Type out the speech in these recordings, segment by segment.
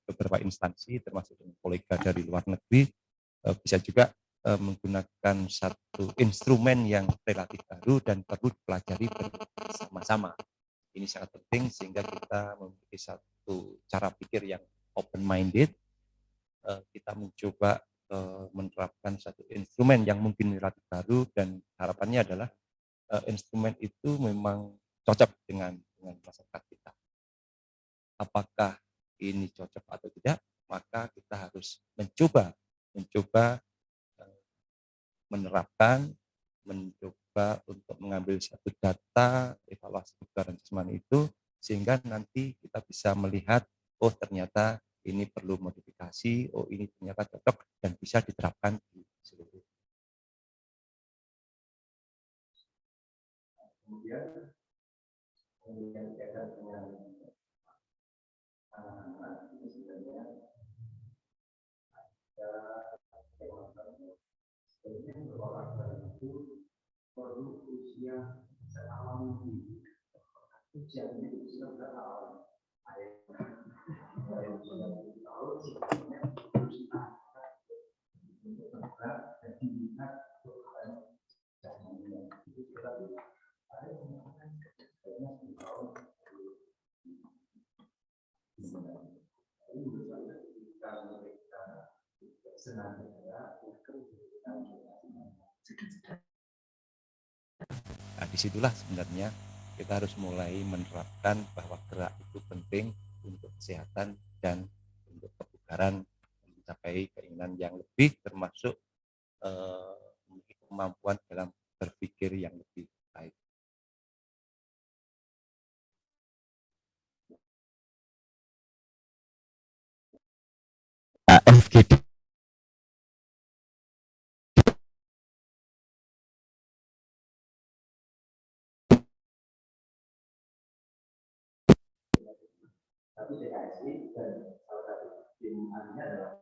beberapa instansi termasuk dengan kolega dari luar negeri, bisa juga menggunakan satu instrumen yang relatif baru dan perlu dipelajari bersama-sama. Ini sangat penting sehingga kita memiliki satu cara pikir yang open minded. Kita mencoba menerapkan satu instrumen yang mungkin relatif baru dan harapannya adalah instrumen itu memang cocok dengan masyarakat kita. Apakah ini cocok atau tidak, maka kita harus mencoba menerapkan, mencoba untuk mengambil satu data evaluasi kebugaran jasmani itu, sehingga nanti kita bisa melihat, oh ternyata ini perlu modifikasi, oh ini ternyata cocok dan bisa diterapkan di seluruh. Kemudian berkaitan dengan anak-anak itu sebenarnya sebenarnya beberapa itu perlu usia selama mungkin. Usianya itu sudah berapa? Ada yang sudah tahun sebenarnya harus diangkat untuk tegak dan dilihat kebugaran jasmani. Tetapi ada yang mengatakan sebenarnya 10 tahun. Nah, disitulah sebenarnya kita harus mulai menerapkan bahwa gerak itu penting untuk kesehatan dan untuk kebugaran, mencapai keinginan yang lebih, termasuk memiliki kemampuan dalam berpikir yang lebih baik. FGD tapi DKSI dan salah satu tim ahlinya adalah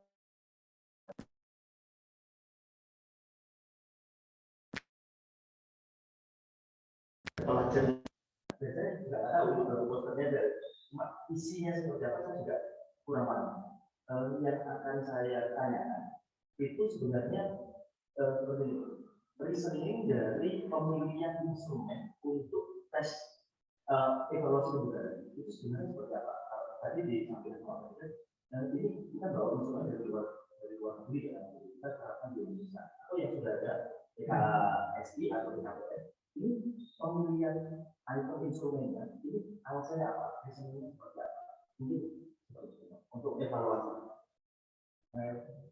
pelajar. Saya juga tahu ini baru posternya dari cuma isinya seperti apa saya juga kurang paham. Yang akan saya tanyakan itu sebenarnya reasoning dari pemilihan instrumen untuk tes evaluasi kebugaran itu sebenarnya seperti apa? Tadi disampaikan sama Pak, dan ini kita bawa instrumen dari luar negeri kan, kita terapkan di Indonesia atau yang sudah ada SI atau BKPM. Ini pemilihan item instrumennya ini alasannya apa? Reasoningnya seperti apa? Mungkin untuk evaluasi.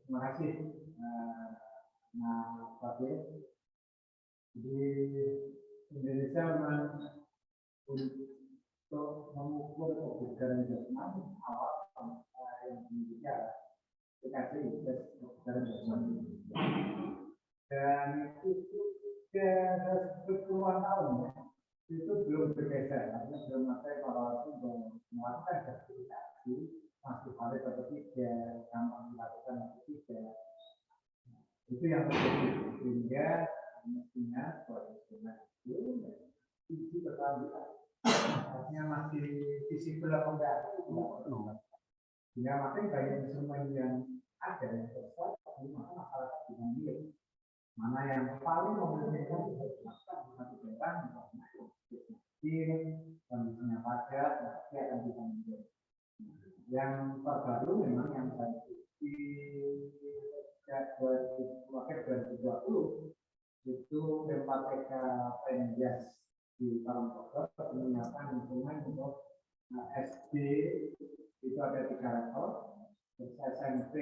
Terima kasih. Nah, Pak di Indonesia memang untuk mengukur kebugaran jasmani awal yang dimiliki PKC tes kebugaran jasmani dan itu sudah 10-an tahun ya, itu belum bergeser, artinya belum ada evaluasi untuk melakukan sertifikasi masih valid atau tidak, gampang dilakukan atau tidak. Itu yang terjadi sehingga mestinya instrumen itu uji berkelanjutan. Artinya masih visible apa enggak itu tidak perlu. Sehingga makanya banyak instrumen yang ada yang selesai, tapi maka masyarakat bisa milih mana yang paling memungkinkan untuk dilakukan di satu daerah, misalnya kecil, kondisinya padat, nanti akan bisa milih. Yang terbaru memang yang di sejak 2020 itu MPTK Penjas di Parangkoto menyiapkan instrumen untuk SD itu ada 3 level, terus SMP,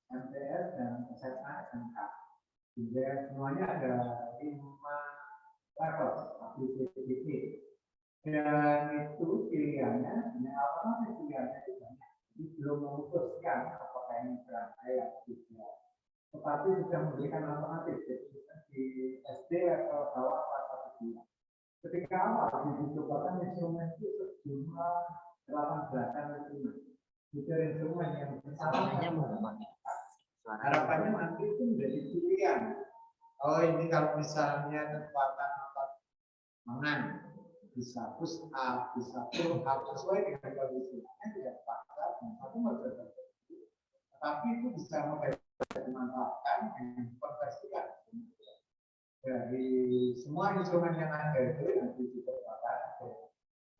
MTS dan SMA SMK. Jadi semuanya ada 5 level ABCDE. Dan itu pilihannya, apa pilihannya itu banyak. Jadi belum memutuskan apakah ini berangkai atau tidak. Tetapi sudah memberikan alternatif. Jadi di SD level bawah kelas 1 2. Ketika awal dicobakan instrumen itu sejumlah 18-an instrumen. Itu instrumen yang harapannya nanti itu menjadi pilihan. Oh ini kalau misalnya kekuatan otot lengan bisa push up, bisa pull up sesuai dengan kondisinya tidak paksa semua tapi itu bisa dimanfaatkan dan dikonversikan dari semua instrumen yang ada itu yang diciptakan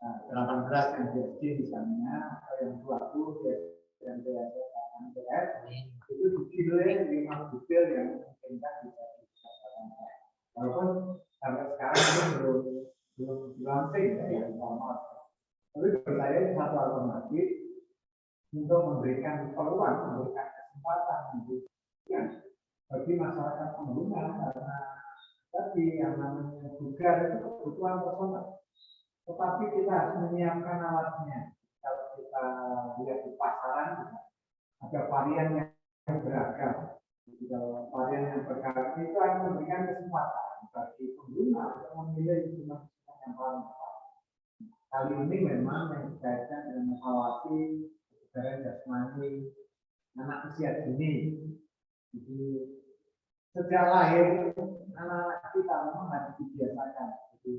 18 MPSD misalnya atau yang 20 MPR itu dipilih 5 detail yang memungkinkan bisa diciptakan. Walaupun sampai sekarang itu belum launching ya, tapi bagi saya ini satu alternatif untuk memberikan peluang, memberikan kesempatan bagi masyarakat pengguna karena tadi yang namanya Google itu kebutuhan personal. Tetapi kita harus menyiapkan alatnya. Kalau kita lihat di pasaran, ada varian yang beragam. Kalau varian yang beragam itu akan memberikan kesempatan bagi pengguna untuk memilih instrumen yang paling tepat. Kali ini memang yang dikaitkan dengan evaluasi kebugaran jasmani anak usia dini. Jadi sejak lahir anak-anak kita memang harus dibiasakan. Jadi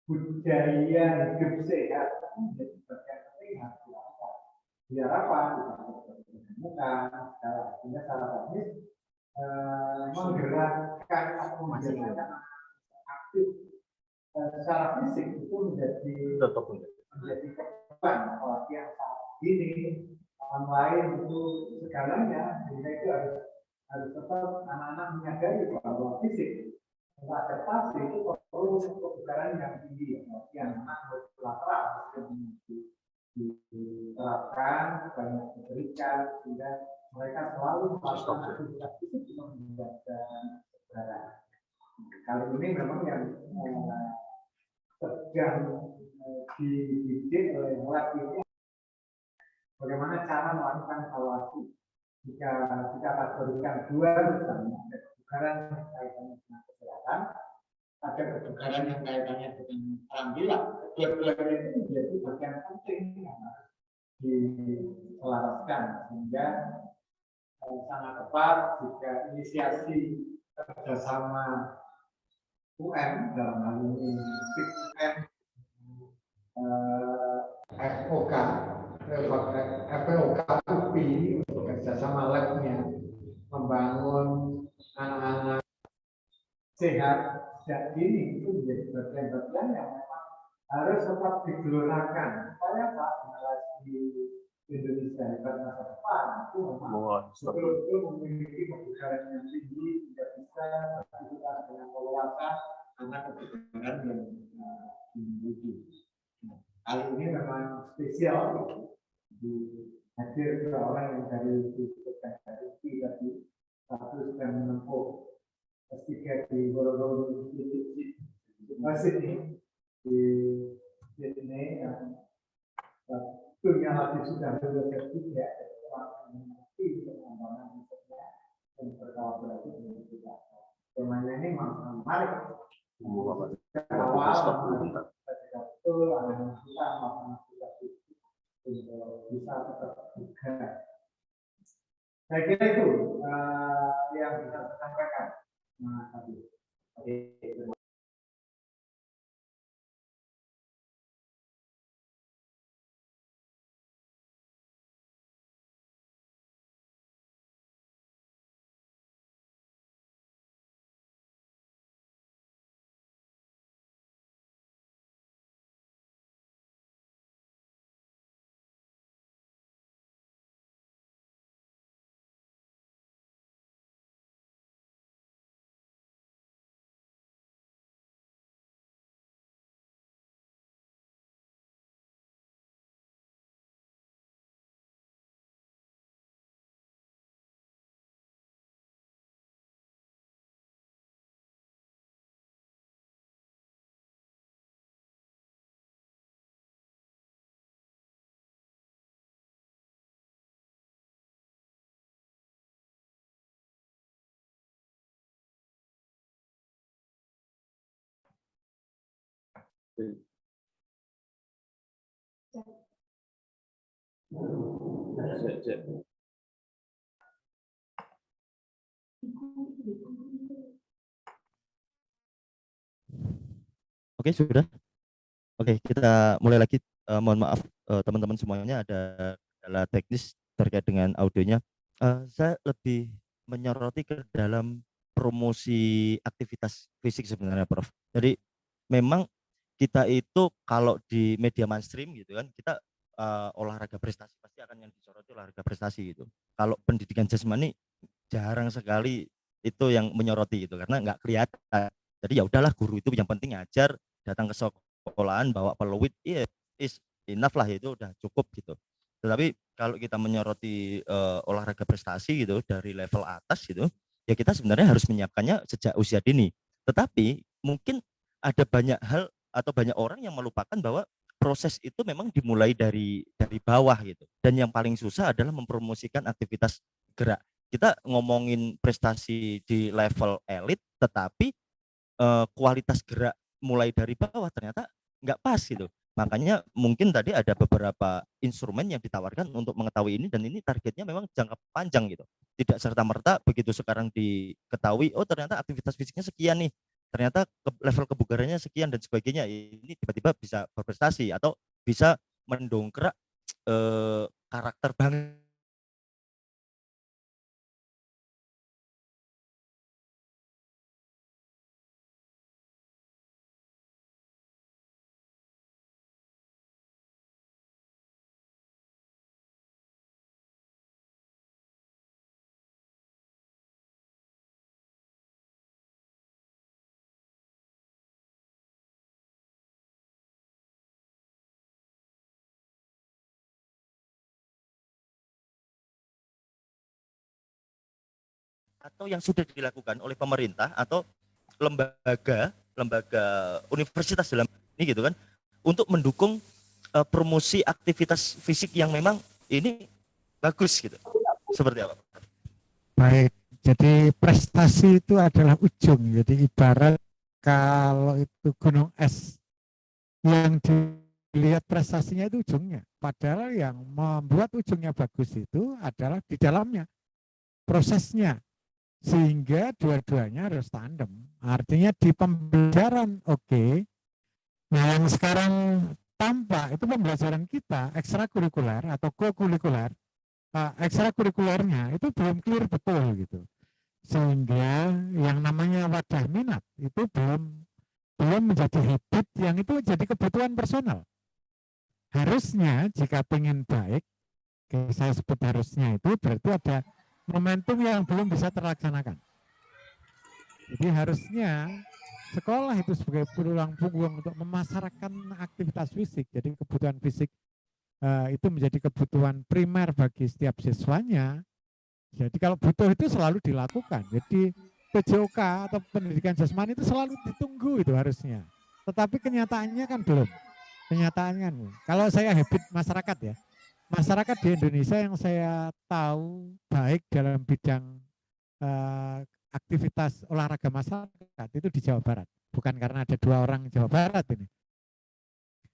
budaya hidup sehat menjadi bagian penting harus dilakukan. Biar apa? Bukan sehingga secara teknis menggerakkan atau menjadikan aktif secara fisik itu menjadi kebutuhan apalagi yang saat ini orang lain itu segalanya sehingga itu harus tetap anak-anak menyadari bahwa fisik adaptasi itu perlu kebugaran yang tinggi yang anak multilateral diterapkan banyak diberikan sehingga mereka selalu melakukan aktivitas fisik untuk menjaga kebugaran. Kali ini memang yang sedang dididik oleh lab ini bagaimana cara melakukan evaluasi jika kategorikan dua misalnya ada kebugaran yang kaitannya dengan kesehatan, ada kebugaran yang kaitannya dengan keterampilan. Dua-duanya itu menjadi bagian penting yang harus diselaraskan sehingga sangat tepat jika inisiasi kerjasama UN dalam hal ini FOK UPI untuk kerjasama labnya membangun anak-anak sehat sejak dini itu menjadi bagian-bagian yang memang harus tetap digelorakan supaya Pak generasi Indonesia hebat masa depan itu memang betul-betul memiliki kebugaran yang tinggi tidak bisa beraktivitas dengan leluasa karena kebugaran yang tinggi. Kali ini memang spesial hadir ke orang yang dari tadi satu sedang menempuh S3 di Wollongong Sydney di Sydney yang tentunya lagi sudah lulus S3 orang mengerti pengembangan risetnya dan berkolaborasi dengan kita. Temanya ini memang menarik. Awal betul ada kita melakukan untuk bisa tetap buka. Saya kira itu yang bisa saya sampaikan. Nah, tadi. Oke, sudah. Oke, kita mulai lagi mohon maaf teman-teman semuanya ada kendala teknis terkait dengan audionya. Saya lebih menyoroti ke dalam promosi aktivitas fisik sebenarnya, Prof. Jadi memang kita itu kalau di media mainstream gitu kan, kita olahraga prestasi pasti akan yang disoroti olahraga prestasi gitu. Kalau pendidikan jasmani jarang sekali itu yang menyoroti gitu karena nggak kelihatan. Jadi ya udahlah, guru itu yang penting ngajar, datang ke sekolahan bawa peluit, iya is enough lah, itu udah cukup gitu. Tetapi kalau kita menyoroti olahraga prestasi gitu dari level atas gitu, ya kita sebenarnya harus menyiapkannya sejak usia dini. Tetapi mungkin ada banyak hal atau banyak orang yang melupakan bahwa proses itu memang dimulai dari bawah gitu. Dan yang paling susah adalah mempromosikan aktivitas gerak. Kita ngomongin prestasi di level elit, tetapi kualitas gerak mulai dari bawah ternyata nggak pas gitu. Makanya mungkin tadi ada beberapa instrumen yang ditawarkan untuk mengetahui ini, dan ini targetnya memang jangka panjang gitu. Tidak serta-merta begitu sekarang diketahui, oh ternyata aktivitas fisiknya sekian nih, ternyata level kebugarannya sekian dan sebagainya, ini tiba-tiba bisa berprestasi atau bisa mendongkrak karakter bangsa. Atau yang sudah dilakukan oleh pemerintah atau lembaga universitas dalam ini gitu kan, untuk mendukung promosi aktivitas fisik yang memang ini bagus gitu. Seperti apa? Baik, jadi prestasi itu adalah ujung. Jadi ibarat kalau itu gunung es, yang dilihat prestasinya itu ujungnya. Padahal yang membuat ujungnya bagus itu adalah di dalamnya, prosesnya. Sehingga dua-duanya harus tandem. Artinya di pembelajaran, oke. Nah yang sekarang tampak itu pembelajaran kita ekstrakurikuler atau kokurikuler, ekstrakurikulernya itu belum clear betul gitu. Sehingga yang namanya wadah minat itu belum menjadi habit yang itu jadi kebutuhan personal. Harusnya jika pengen baik, saya sebut harusnya itu berarti ada momentum yang belum bisa terlaksanakan. Jadi harusnya sekolah itu sebagai tulang punggung untuk memasarkan aktivitas fisik. Jadi kebutuhan fisik itu menjadi kebutuhan primer bagi setiap siswanya. Jadi kalau butuh itu selalu dilakukan. Jadi PJOK atau pendidikan jasmani itu selalu ditunggu itu harusnya. Tetapi kenyataannya kan belum. Kenyataannya kan. Kalau saya habit masyarakat ya, masyarakat di Indonesia yang saya tahu baik dalam bidang eh, aktivitas olahraga masyarakat itu di Jawa Barat. Bukan karena ada 2 orang Jawa Barat ini.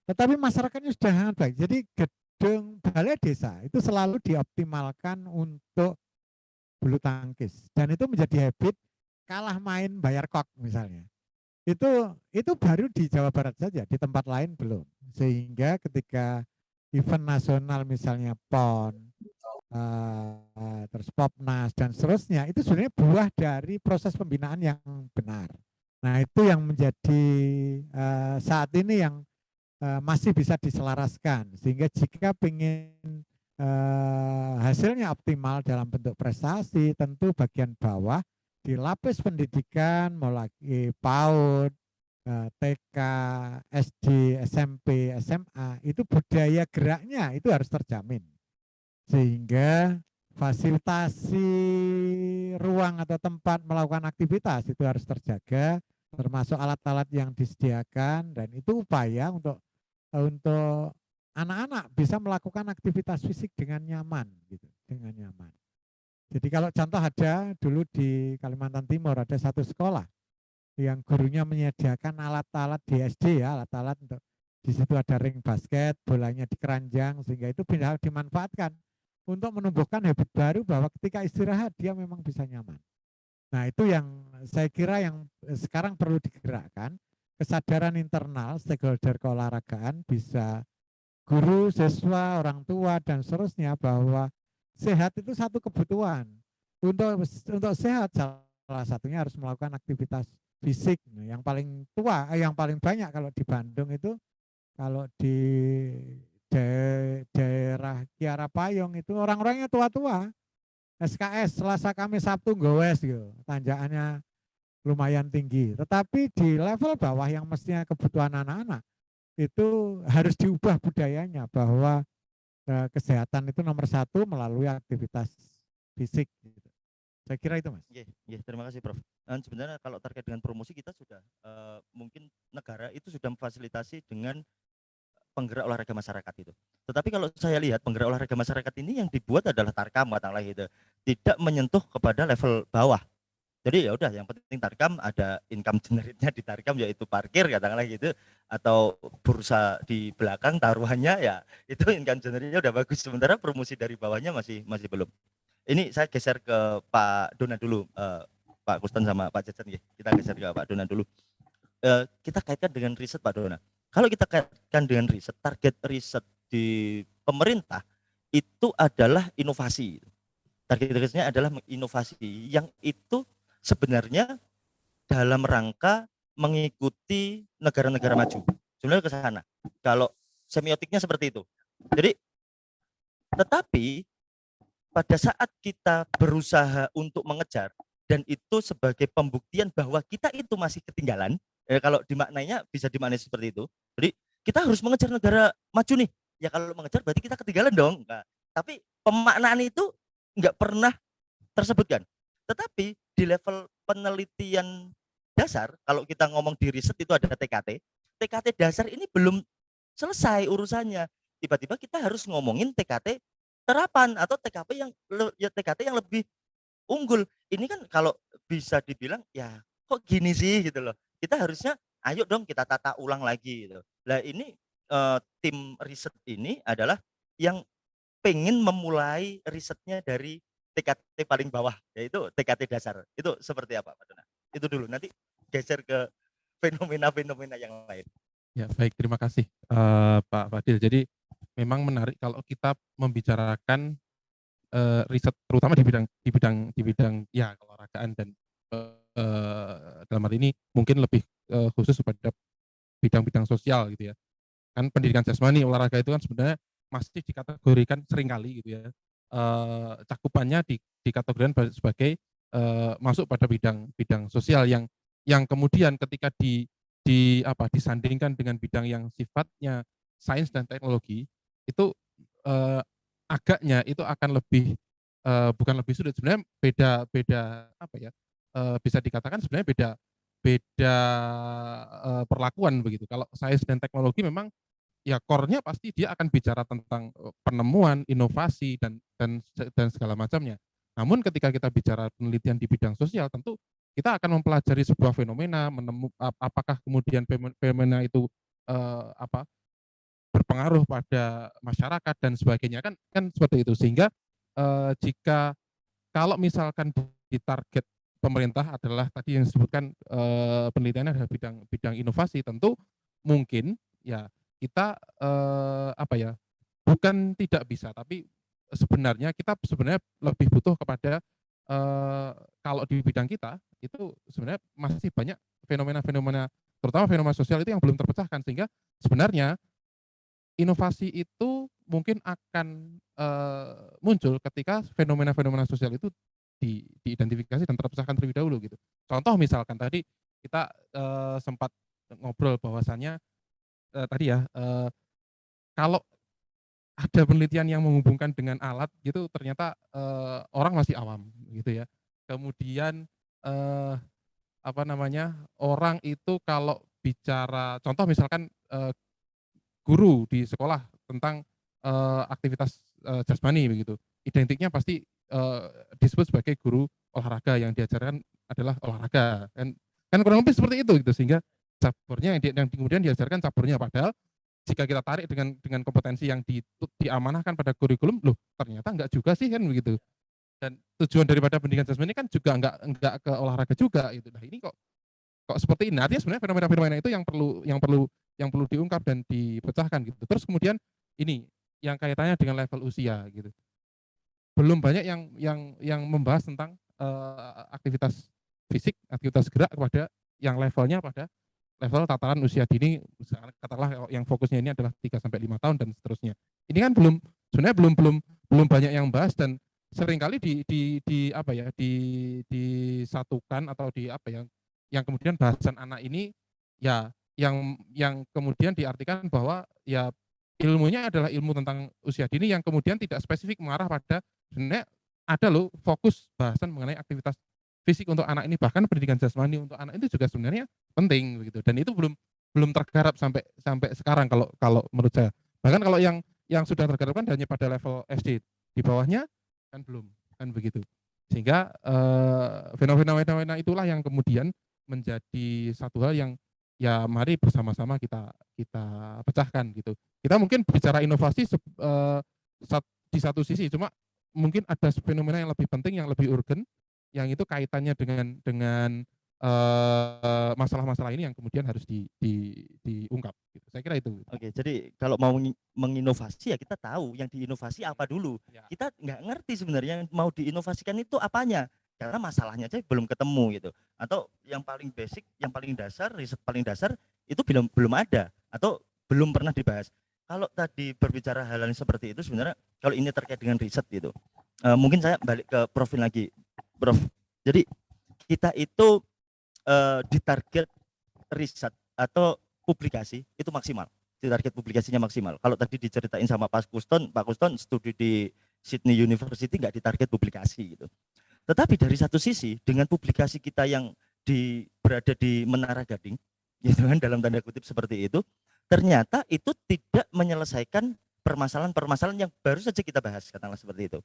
Tetapi masyarakatnya sudah sangat baik. Jadi gedung balai desa itu selalu dioptimalkan untuk bulu tangkis. Dan itu menjadi habit, kalah main bayar kok misalnya. Itu baru di Jawa Barat saja, di tempat lain belum. Sehingga ketika event nasional misalnya PON, terus Popnas dan seterusnya, itu sebenarnya buah dari proses pembinaan yang benar. Nah itu yang menjadi saat ini yang masih bisa diselaraskan, sehingga jika ingin hasilnya optimal dalam bentuk prestasi, tentu bagian bawah di lapis pendidikan mulai PAUD, TK, SD, SMP, SMA itu budaya geraknya itu harus terjamin, sehingga fasilitasi ruang atau tempat melakukan aktivitas itu harus terjaga, termasuk alat-alat yang disediakan, dan itu upaya untuk anak-anak bisa melakukan aktivitas fisik dengan nyaman gitu, dengan nyaman. Jadi kalau contoh ada dulu di Kalimantan Timur ada satu sekolah yang gurunya menyediakan alat-alat di SD ya, alat-alat untuk di situ ada ring basket, bolanya di keranjang, sehingga itu bisa dimanfaatkan untuk menumbuhkan habit baru bahwa ketika istirahat dia memang bisa nyaman. Nah itu yang saya kira yang sekarang perlu digerakkan, kesadaran internal stakeholder keolahragaan bisa guru, siswa, orang tua dan seterusnya bahwa sehat itu satu kebutuhan. Untuk sehat salah satunya harus melakukan aktivitas fisik. Nah, yang paling tua, yang paling banyak kalau di Bandung itu, kalau di daerah Kiara Payung itu orang-orangnya tua-tua. SKS Selasa Kamis Sabtu gowes gitu. Tanjakannya lumayan tinggi. Tetapi di level bawah yang mestinya kebutuhan anak-anak itu harus diubah budayanya bahwa kesehatan itu nomor satu melalui aktivitas fisik. Gitu. Saya kira itu, Mas. Terima kasih, Prof. Dan sebenarnya kalau terkait dengan promosi kita sudah mungkin negara itu sudah memfasilitasi dengan penggerak olahraga masyarakat itu. Tetapi kalau saya lihat penggerak olahraga masyarakat ini yang dibuat adalah tarkam katakanlah gitu. Tidak menyentuh kepada level bawah. Jadi ya udah yang penting tarkam ada income generate-nya di tarkam yaitu parkir katakanlah gitu atau bursa di belakang taruhannya ya itu income generate-nya udah bagus sementara promosi dari bawahnya masih belum. Ini saya geser ke Pak Dona dulu Pak Kustan sama Pak Cecen ya. Kita geser ke Pak Dona dulu. Kita kaitkan dengan riset Pak Dona. Kalau kita kaitkan dengan riset, target riset di pemerintah itu adalah inovasi. Target risetnya adalah inovasi yang itu sebenarnya dalam rangka mengikuti negara-negara maju. Sebenarnya ke sana. Kalau semiotiknya seperti itu. Jadi, tetapi pada saat kita berusaha untuk mengejar dan itu sebagai pembuktian bahwa kita itu masih ketinggalan, kalau dimaknainya bisa dimaknai seperti itu. Jadi kita harus mengejar negara maju nih. Ya kalau mengejar berarti kita ketinggalan dong. Nah, tapi pemaknaan itu nggak pernah tersebutkan. Tetapi di level penelitian dasar, kalau kita ngomong di riset itu ada TKT. TKT dasar ini belum selesai urusannya. Tiba-tiba kita harus ngomongin TKT terapan atau TKT yang lebih unggul. Ini kan kalau bisa dibilang ya kok gini sih gitu loh. Kita harusnya ayo dong kita tata ulang lagi gitu. Nah ini tim riset ini adalah yang pengen memulai risetnya dari TKT paling bawah yaitu TKT dasar. Itu seperti apa Pak Dona? Itu dulu nanti geser ke fenomena-fenomena yang lain. Ya baik, terima kasih Pak Fadil. Jadi memang menarik kalau kita membicarakan riset terutama di bidang ya keolahragaan dan dalam hal ini mungkin lebih khusus pada bidang-bidang sosial gitu ya. Kan pendidikan jasmani olahraga itu kan sebenarnya masih dikategorikan seringkali gitu ya. Cakupannya dikategorikan sebagai masuk pada bidang sosial yang kemudian ketika disandingkan dengan bidang yang sifatnya sains dan teknologi itu agaknya itu akan lebih bukan lebih sulit sebenarnya beda apa ya bisa dikatakan sebenarnya beda perlakuan begitu. Kalau sains dan teknologi memang ya core-nya pasti dia akan bicara tentang penemuan, inovasi dan segala macamnya. Namun ketika kita bicara penelitian di bidang sosial tentu kita akan mempelajari sebuah fenomena, apakah kemudian fenomena itu berpengaruh pada masyarakat dan sebagainya kan seperti itu sehingga jika kalau misalkan di target pemerintah adalah tadi yang disebutkan penelitiannya adalah bidang inovasi tentu mungkin ya kita bukan tidak bisa tapi sebenarnya kita lebih butuh kepada kalau di bidang kita itu sebenarnya masih banyak fenomena-fenomena terutama fenomena sosial itu yang belum terpecahkan sehingga sebenarnya inovasi itu mungkin akan muncul ketika fenomena-fenomena sosial itu diidentifikasi dan terpecahkan terlebih dahulu gitu. Contoh misalkan tadi kita sempat ngobrol bahwasannya tadi ya kalau ada penelitian yang menghubungkan dengan alat gitu ternyata orang masih awam gitu ya. Kemudian orang itu kalau bicara contoh misalkan guru di sekolah tentang aktivitas jasmani begitu. Identiknya pasti disebut sebagai guru olahraga yang diajarkan adalah olahraga. Kan kurang lebih seperti itu gitu sehingga caburnya yang kemudian diajarkan caburnya padahal jika kita tarik dengan kompetensi yang diamanahkan pada kurikulum, loh ternyata enggak juga sih kan begitu. Dan tujuan daripada pendidikan jasmani kan juga enggak ke olahraga juga gitu. Nah, ini kok seperti ini. Artinya sebenarnya fenomena-fenomena itu yang perlu diungkap dan dipecahkan gitu. Terus kemudian ini yang kaitannya dengan level usia gitu. Belum banyak yang membahas tentang aktivitas fisik, aktivitas gerak kepada yang levelnya pada level tataran usia dini, katakanlah yang fokusnya ini adalah 3 sampai 5 tahun dan seterusnya. Ini kan sebenarnya belum banyak yang bahas, dan seringkali di apa ya, disatukan atau di apa ya, yang kemudian bahasan anak ini ya yang kemudian diartikan bahwa ya ilmunya adalah ilmu tentang usia dini yang kemudian tidak spesifik mengarah pada sebenarnya ada loh fokus bahasan mengenai aktivitas fisik untuk anak ini, bahkan pendidikan jasmani untuk anak itu juga sebenarnya penting begitu, dan itu belum tergarap sampai sekarang kalau menurut saya. Bahkan kalau yang sudah tergarap kan hanya pada level SD, di bawahnya kan belum, kan begitu. Sehingga fenomena itulah yang kemudian menjadi satu hal yang ya mari bersama-sama kita pecahkan gitu. Kita mungkin bicara inovasi di satu sisi, cuma mungkin ada fenomena yang lebih penting, yang lebih urgen, yang itu kaitannya dengan masalah-masalah ini yang kemudian harus diungkap. Gitu. Saya kira itu. Oke, jadi kalau mau menginovasi ya kita tahu yang diinovasi apa dulu. Ya. Kita nggak ngerti sebenarnya yang mau diinovasikan itu apanya, karena masalahnya aja belum ketemu gitu. Atau yang paling basic, yang paling dasar, riset paling dasar itu belum ada atau belum pernah dibahas. Kalau tadi berbicara hal yang seperti itu sebenarnya kalau ini terkait dengan riset gitu, mungkin saya balik ke profil lagi, Prof. Jadi kita itu ditarget riset atau publikasi itu maksimal, ditarget publikasinya maksimal. Kalau tadi diceritain sama Pak Kuston studi di Sydney University nggak ditarget publikasi gitu. Tetapi dari satu sisi dengan publikasi kita yang berada di Menara Gading, gitu kan, dalam tanda kutip seperti itu, ternyata itu tidak menyelesaikan permasalahan-permasalahan yang baru saja kita bahas, katakanlah seperti itu.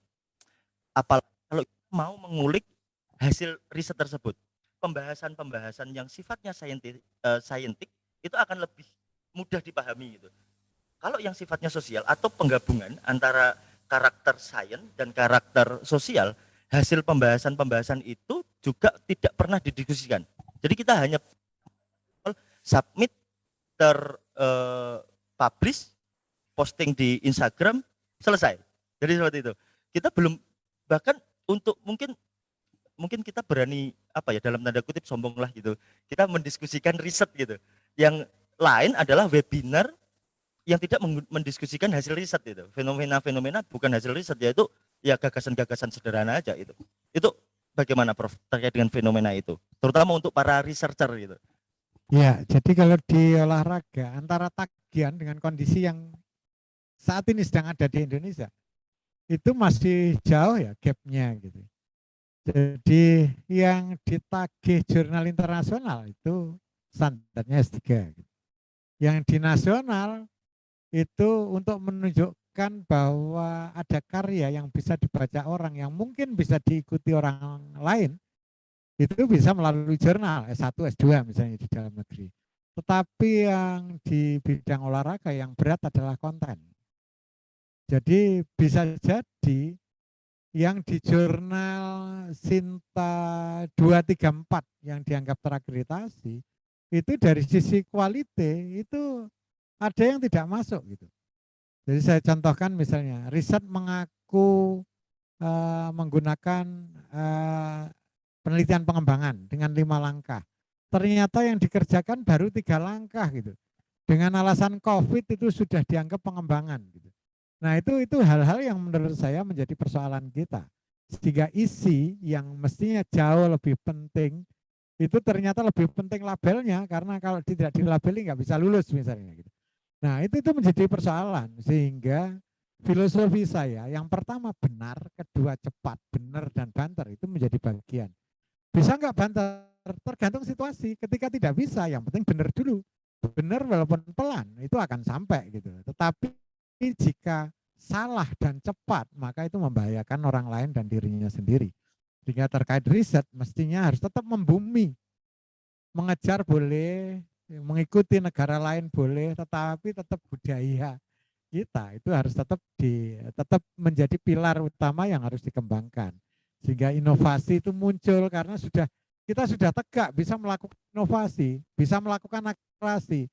Apalagi kalau mau mengulik hasil riset tersebut, pembahasan-pembahasan yang sifatnya saintik itu akan lebih mudah dipahami gitu. Kalau yang sifatnya sosial atau penggabungan antara karakter sains dan karakter sosial, hasil pembahasan-pembahasan itu juga tidak pernah didiskusikan. Jadi kita hanya submit, publish, posting di Instagram, selesai. Jadi seperti itu. Kita belum, bahkan untuk mungkin kita berani apa ya, dalam tanda kutip sombong lah gitu, kita mendiskusikan riset gitu. Yang lain adalah webinar yang tidak mendiskusikan hasil riset itu, fenomena-fenomena bukan hasil riset, yaitu ya gagasan-gagasan sederhana aja itu. Itu bagaimana Prof terkait dengan fenomena itu, terutama untuk para researcher gitu? Ya, jadi kalau di olahraga antara tagihan dengan kondisi yang saat ini sedang ada di Indonesia itu masih jauh ya gapnya gitu. Jadi yang ditagih jurnal internasional itu standarnya S3. Gitu. Yang di nasional itu untuk menunjukkan bahwa ada karya yang bisa dibaca orang, yang mungkin bisa diikuti orang lain, itu bisa melalui jurnal S1, S2 misalnya di dalam negeri. Tetapi yang di bidang olahraga yang berat adalah konten. Jadi bisa jadi yang di jurnal Sinta 234 yang dianggap terakreditasi itu dari sisi kualitas itu ada yang tidak masuk gitu. Jadi saya contohkan misalnya riset mengaku menggunakan penelitian pengembangan dengan 5 langkah. Ternyata yang dikerjakan baru 3 langkah gitu. Dengan alasan COVID itu sudah dianggap pengembangan gitu. Nah itu hal-hal yang menurut saya menjadi persoalan kita. Sehingga isi yang mestinya jauh lebih penting itu ternyata lebih penting labelnya, karena kalau tidak dilabeli nggak bisa lulus misalnya gitu. Nah itu menjadi persoalan, sehingga filosofi saya yang pertama benar, kedua cepat, benar dan banter itu menjadi bagian. Bisa nggak banter? Tergantung situasi. Ketika tidak bisa, yang penting benar dulu. Benar walaupun pelan itu akan sampai gitu. Tetapi jika salah dan cepat, maka itu membahayakan orang lain dan dirinya sendiri. Sehingga terkait riset mestinya harus tetap membumi. Mengejar boleh, mengikuti negara lain boleh, tetapi tetap budaya kita itu harus tetap menjadi pilar utama yang harus dikembangkan. Sehingga inovasi itu muncul karena kita sudah tegak bisa melakukan inovasi, bisa melakukan akselerasi.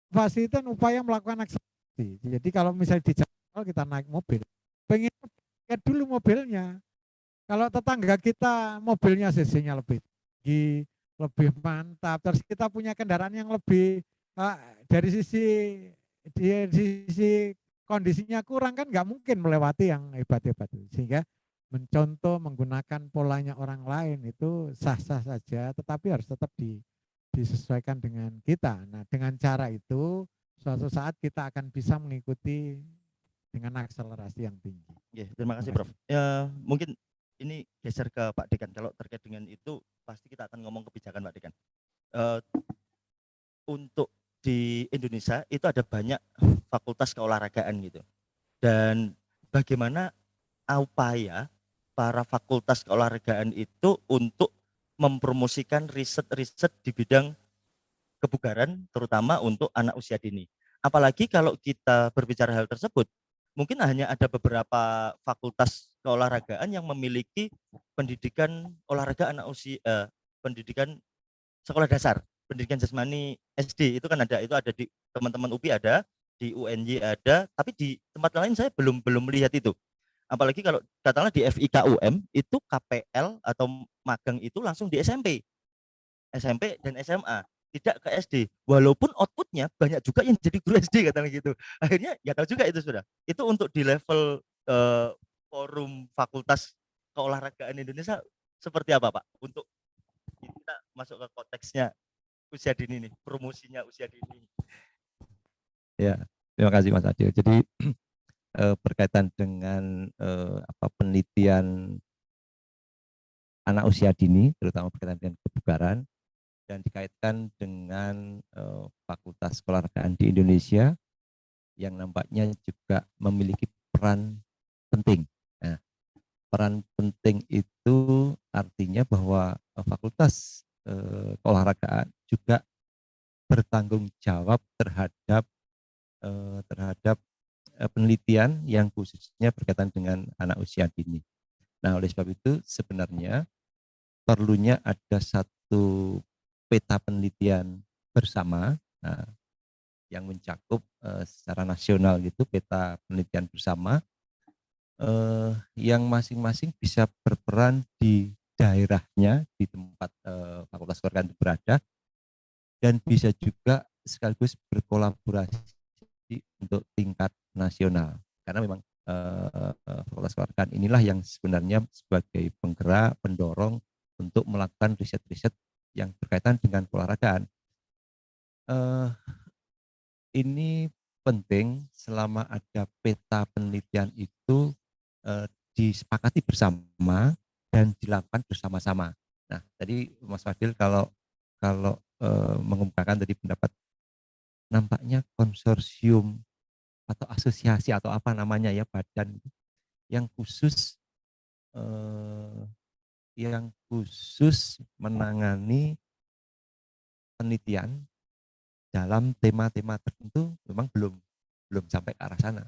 Inovasi itu upaya melakukan akselerasi. ngerti. Jadi kalau misalnya di jalan kita naik mobil, pengen lihat dulu mobilnya. Kalau tetangga kita mobilnya cc-nya lebih tinggi, lebih mantap, terus kita punya kendaraan yang lebih dari sisi kondisinya kurang, kan nggak mungkin melewati yang hebat-hebat itu. Sehingga mencontoh menggunakan polanya orang lain itu sah-sah saja, tetapi harus tetap disesuaikan dengan kita. Nah, dengan cara itu suatu saat kita akan bisa mengikuti dengan akselerasi yang tinggi. Ya, terima kasih Prof. Ya, mungkin ini geser ke Pak Dekan. Kalau terkait dengan itu pasti kita akan ngomong kebijakan Pak Dekan. Untuk di Indonesia itu ada banyak fakultas keolahragaan gitu. Dan bagaimana upaya para fakultas keolahragaan itu untuk mempromosikan riset-riset di bidang kebugaran, terutama untuk anak usia dini. Apalagi kalau kita berbicara hal tersebut, mungkin hanya ada beberapa fakultas keolahragaan yang memiliki pendidikan olahraga anak usia, pendidikan sekolah dasar, pendidikan jasmani SD itu kan ada, itu ada di teman-teman UPI ada, di UNY ada, tapi di tempat lain saya belum melihat itu. Apalagi kalau katakanlah di FIKUM itu KPL atau magang itu langsung di SMP dan SMA, tidak ke SD. Walaupun outputnya banyak juga yang jadi guru SD katanya gitu. Akhirnya ya tahu juga itu sudah. Itu untuk di level forum fakultas keolahragaan Indonesia seperti apa Pak? Untuk kita masuk ke konteksnya usia dini nih, promosinya usia dini. Ya, terima kasih Mas Adil. Jadi berkaitan dengan penelitian anak usia dini, terutama berkaitan dengan kebugaran, dan dikaitkan dengan fakultas keolahragaan di Indonesia yang nampaknya juga memiliki peran penting. Nah, peran penting itu artinya bahwa fakultas keolahragaan juga bertanggung jawab terhadap penelitian yang khususnya berkaitan dengan anak usia dini. Nah, oleh sebab itu sebenarnya perlunya ada satu peta penelitian bersama, nah, yang mencakup secara nasional gitu, peta penelitian bersama yang masing-masing bisa berperan di daerahnya, di tempat fakultas keolahragaan berada, dan bisa juga sekaligus berkolaborasi untuk tingkat nasional, karena memang fakultas keolahragaan inilah yang sebenarnya sebagai penggerak, pendorong untuk melakukan riset-riset yang berkaitan dengan keolahragaan. Ini penting selama ada peta penelitian itu disepakati bersama dan dilakukan bersama-sama. Nah, tadi Mas Fadil kalau mengemukakan tadi pendapat, nampaknya konsorsium atau asosiasi atau apa namanya ya, badan yang khusus menangani penelitian dalam tema-tema tertentu memang belum sampai ke arah sana.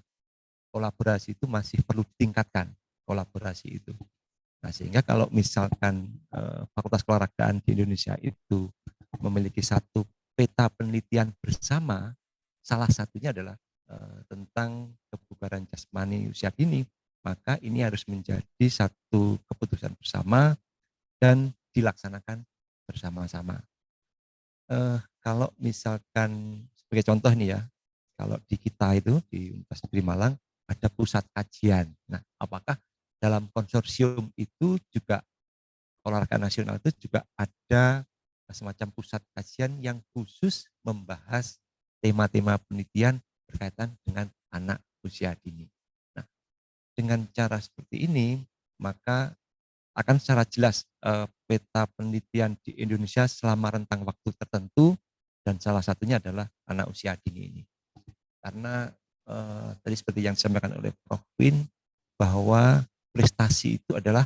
Kolaborasi itu masih perlu ditingkatkan, kolaborasi itu. Nah, sehingga kalau misalkan fakultas keolahragaan di Indonesia itu memiliki satu peta penelitian bersama, salah satunya adalah tentang kebugaran jasmani usia dini, maka ini harus menjadi satu keputusan bersama dan dilaksanakan bersama-sama. Kalau misalkan sebagai contoh nih ya, kalau di kita itu di Universitas Negeri Malang ada pusat kajian. Nah, apakah dalam konsorsium itu juga olahraga nasional itu juga ada semacam pusat kajian yang khusus membahas tema-tema penelitian berkaitan dengan anak usia dini. Nah, dengan cara seperti ini, maka akan secara jelas peta penelitian di Indonesia selama rentang waktu tertentu, dan salah satunya adalah anak usia dini ini. Karena tadi seperti yang disampaikan oleh Prof. Win, bahwa prestasi itu adalah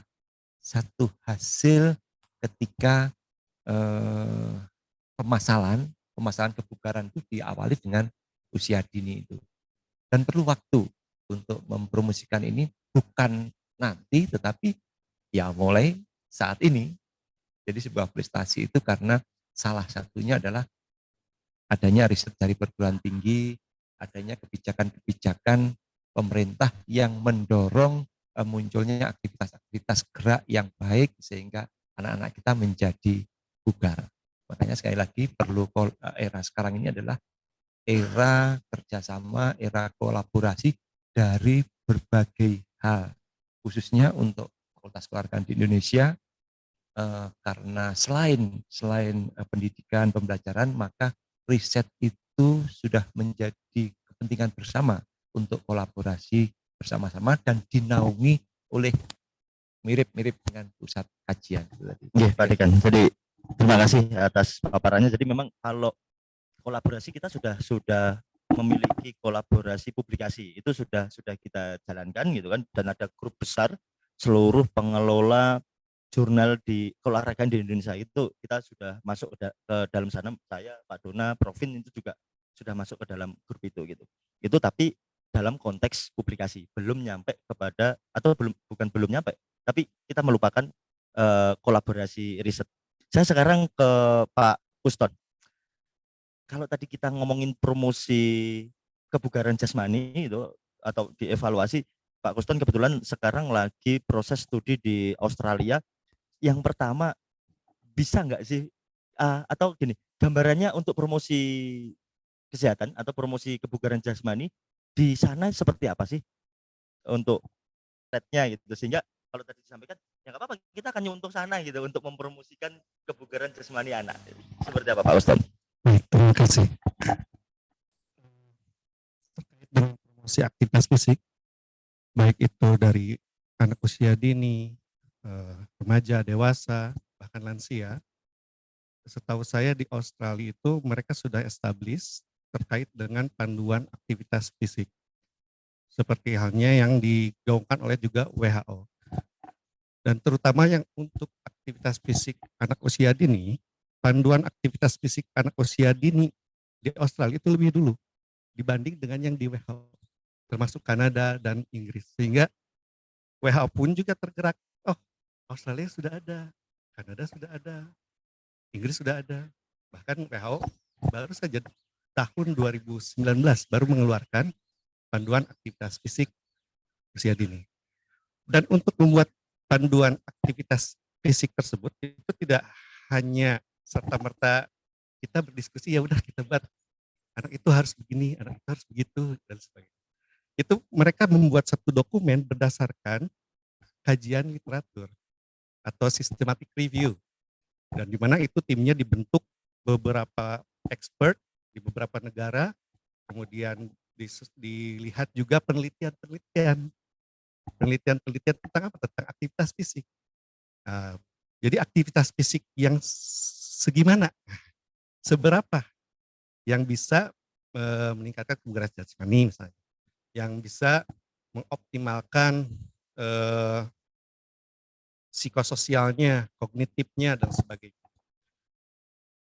satu hasil ketika permasalahan kebugaran itu diawali dengan usia dini itu. Dan perlu waktu untuk mempromosikan ini, bukan nanti tetapi ya mulai saat ini. Jadi sebuah prestasi itu karena salah satunya adalah adanya riset dari perguruan tinggi adanya kebijakan-kebijakan pemerintah yang mendorong munculnya aktivitas-aktivitas gerak yang baik sehingga anak-anak kita menjadi bugar. Makanya sekali lagi perlu era sekarang ini adalah era kerjasama, era kolaborasi dari berbagai hal, khususnya untuk Fakultas Kewargaan di Indonesia, karena selain pendidikan, pembelajaran, maka riset itu sudah menjadi kepentingan bersama untuk kolaborasi bersama-sama dan dinaungi oleh mirip-mirip dengan pusat kajian. Iya, Pak Dekan. Jadi terima kasih atas paparannya. Jadi memang kalau kolaborasi kita sudah memiliki kolaborasi publikasi itu sudah kita jalankan gitu kan, dan ada grup besar seluruh pengelola jurnal di keolahragaan di Indonesia itu kita sudah masuk ke dalam sana. Saya, Pak Dona, Provin itu juga sudah masuk ke dalam grup itu gitu. Itu tapi dalam konteks publikasi belum nyampe kepada atau bukan belum nyampe, tapi kita melupakan kolaborasi riset. Saya sekarang ke Pak Kuston. Kalau tadi kita ngomongin promosi kebugaran jasmani itu atau dievaluasi, Pak Kuston kebetulan sekarang lagi proses studi di Australia. Yang pertama, bisa nggak sih atau gini, gambarannya untuk promosi kesehatan atau promosi kebugaran jasmani di sana seperti apa sih untuk rate-nya gitu, sehingga kalau tadi disampaikan ya nggak apa-apa, kita akan nyuntuh sana gitu untuk mempromosikan kebugaran jasmani anak. Seperti apa Pak Ustadz? Baik, terima kasih. Terkait dengan promosi aktivitas fisik, baik itu dari anak usia dini, remaja, dewasa, bahkan lansia, setahu saya di Australia itu mereka sudah establish terkait dengan panduan aktivitas fisik. Seperti halnya yang digaungkan oleh juga WHO. Dan terutama yang untuk aktivitas fisik anak usia dini, panduan aktivitas fisik anak usia dini di Australia itu lebih dulu dibanding dengan yang di WHO, termasuk Kanada dan Inggris. Sehingga WHO pun juga tergerak, oh Australia sudah ada, Kanada sudah ada, Inggris sudah ada. Bahkan WHO baru saja tahun 2019 baru mengeluarkan panduan aktivitas fisik usia dini. Dan untuk membuat panduan aktivitas fisik tersebut itu tidak hanya serta-merta kita berdiskusi, ya udah kita buat anak itu harus begini, anak itu harus begitu, dan sebagainya. Itu mereka membuat satu dokumen berdasarkan kajian literatur atau systematic review, dan di mana itu timnya dibentuk beberapa expert di beberapa negara, kemudian dilihat juga penelitian tentang apa? Tentang aktivitas fisik. Jadi aktivitas fisik yang segimana, seberapa yang bisa meningkatkan kebugaran jasmani misalnya, yang bisa mengoptimalkan psikososialnya, kognitifnya, dan sebagainya.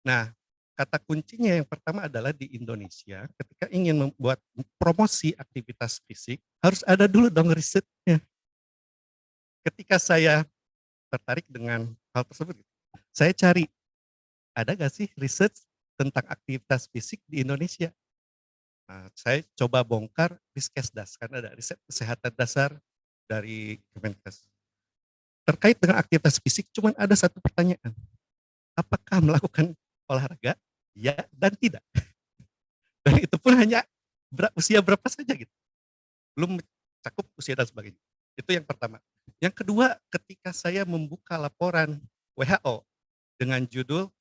Nah, kata kuncinya yang pertama adalah di Indonesia, ketika ingin membuat promosi aktivitas fisik, harus ada dulu dong risetnya. Ketika saya tertarik dengan hal tersebut, saya cari, ada gak sih riset tentang aktivitas fisik di Indonesia? Nah, saya coba bongkar Riskesdas, karena ada riset kesehatan dasar dari Kemenkes. Terkait dengan aktivitas fisik, cuma ada satu pertanyaan. Apakah melakukan olahraga? Ya dan tidak. Dan itu pun hanya usia berapa saja gitu. Belum cakup usia dan sebagainya. Itu yang pertama. Yang kedua, ketika saya membuka laporan WHO dengan judul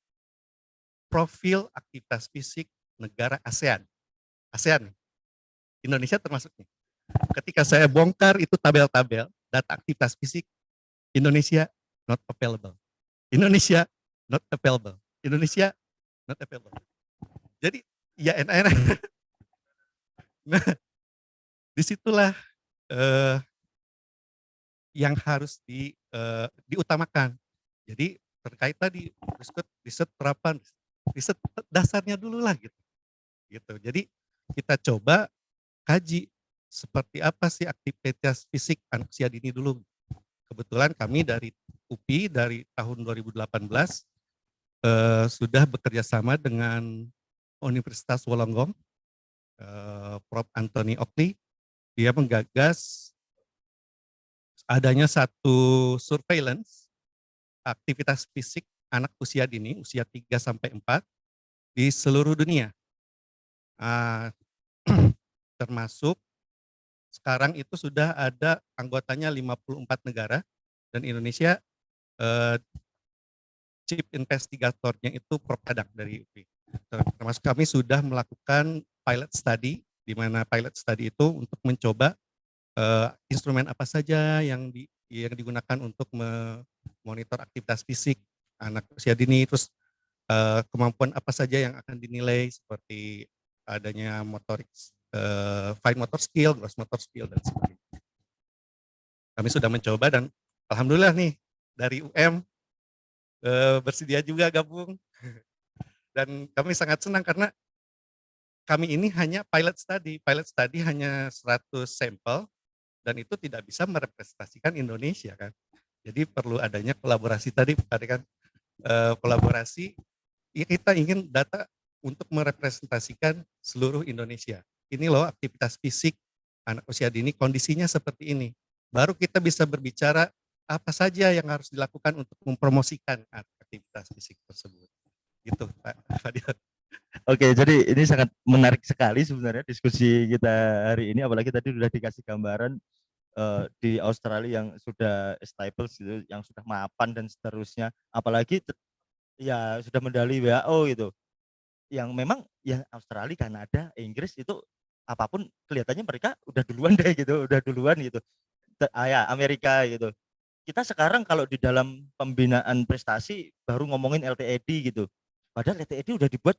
Profil Aktivitas Fisik Negara ASEAN. ASEAN, Indonesia termasuknya. Ketika saya bongkar itu tabel-tabel data aktivitas fisik, Indonesia not available. Indonesia not available. Indonesia not available. Jadi ya enak-enak. Nah, disitulah yang harus diutamakan. Jadi terkait tadi riset terapan, riset dasarnya dulu lah gitu. Jadi kita coba kaji seperti apa sih aktivitas fisik anak usia dini dulu. Kebetulan kami dari UPI dari tahun 2018 sudah bekerja sama dengan Universitas Wollongong Prof. Anthony Oakley, dia menggagas adanya satu surveillance aktivitas fisik anak usia dini, usia 3 sampai 4 di seluruh dunia. Termasuk sekarang itu sudah ada anggotanya 54 negara dan Indonesia chief investigatornya itu Prof. Dadang dari UPI. Termasuk kami sudah melakukan pilot study, di mana pilot study itu untuk mencoba instrumen apa saja yang digunakan untuk memonitor aktivitas fisik anak usia dini, terus kemampuan apa saja yang akan dinilai seperti adanya motorik, fine motor skill, gross motor skill, dan sebagainya. Kami sudah mencoba dan alhamdulillah nih dari UM bersedia juga gabung. Dan kami sangat senang karena kami ini hanya pilot study hanya 100 sampel dan itu tidak bisa merepresentasikan Indonesia kan. Jadi perlu adanya kolaborasi tadi kan, kolaborasi. Ya kita ingin data untuk merepresentasikan seluruh Indonesia. Ini loh aktivitas fisik anak usia dini kondisinya seperti ini. Baru kita bisa berbicara apa saja yang harus dilakukan untuk mempromosikan aktivitas fisik tersebut. Gitu Pak Fadil. Oke, jadi ini sangat menarik sekali sebenarnya diskusi kita hari ini, apalagi tadi sudah dikasih gambaran di Australia yang sudah established gitu, yang sudah mapan dan seterusnya, apalagi ya sudah medali WHO gitu, yang memang ya Australia, Kanada, Inggris itu apapun kelihatannya mereka udah duluan deh gitu, udah duluan gitu. Ya Amerika gitu. Kita sekarang kalau di dalam pembinaan prestasi baru ngomongin LTED gitu. Padahal LTED udah dibuat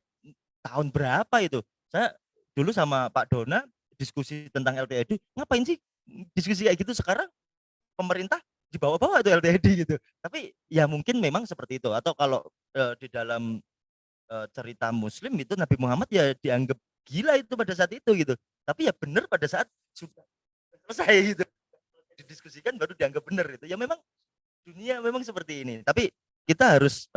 tahun berapa itu? Saya dulu sama Pak Dona diskusi tentang LTED, ngapain sih diskusi kayak gitu sekarang? Pemerintah dibawa-bawa itu LTED gitu. Tapi ya mungkin memang seperti itu. Atau kalau di dalam cerita Muslim itu Nabi Muhammad ya dianggap gila itu pada saat itu gitu. Tapi ya benar pada saat sudah selesai gitu. Didiskusikan baru dianggap benar itu. Ya memang dunia memang seperti ini. Tapi kita harus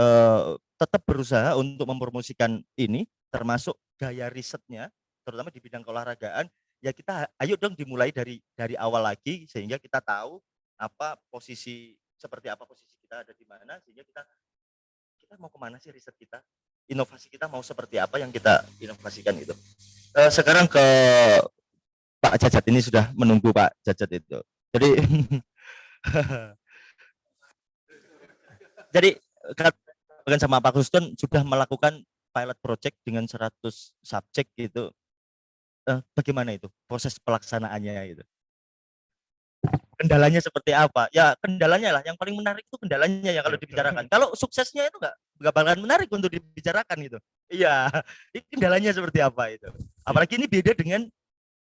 tetap berusaha untuk mempromosikan ini, termasuk gaya risetnya, terutama di bidang keolahragaan. Ya kita ayo dong dimulai dari awal lagi sehingga kita tahu apa posisi, seperti apa posisi kita ada di mana, sehingga kita mau kemana sih riset kita, inovasi kita mau seperti apa yang kita inovasikan gitu. Sekarang ke Pak Jajat, ini sudah menunggu Pak Jajat itu. Jadi jadi kan sama Pak Kruston sudah melakukan pilot project dengan 100 subjek gitu. Bagaimana itu proses pelaksanaannya itu? Kendalanya seperti apa? Ya kendalanya lah, yang paling menarik itu kendalanya ya kalau dibicarakan. Kalau suksesnya itu nggak bakalan menarik untuk dibicarakan gitu. Iya, ini kendalanya seperti apa itu? Apalagi ini beda dengan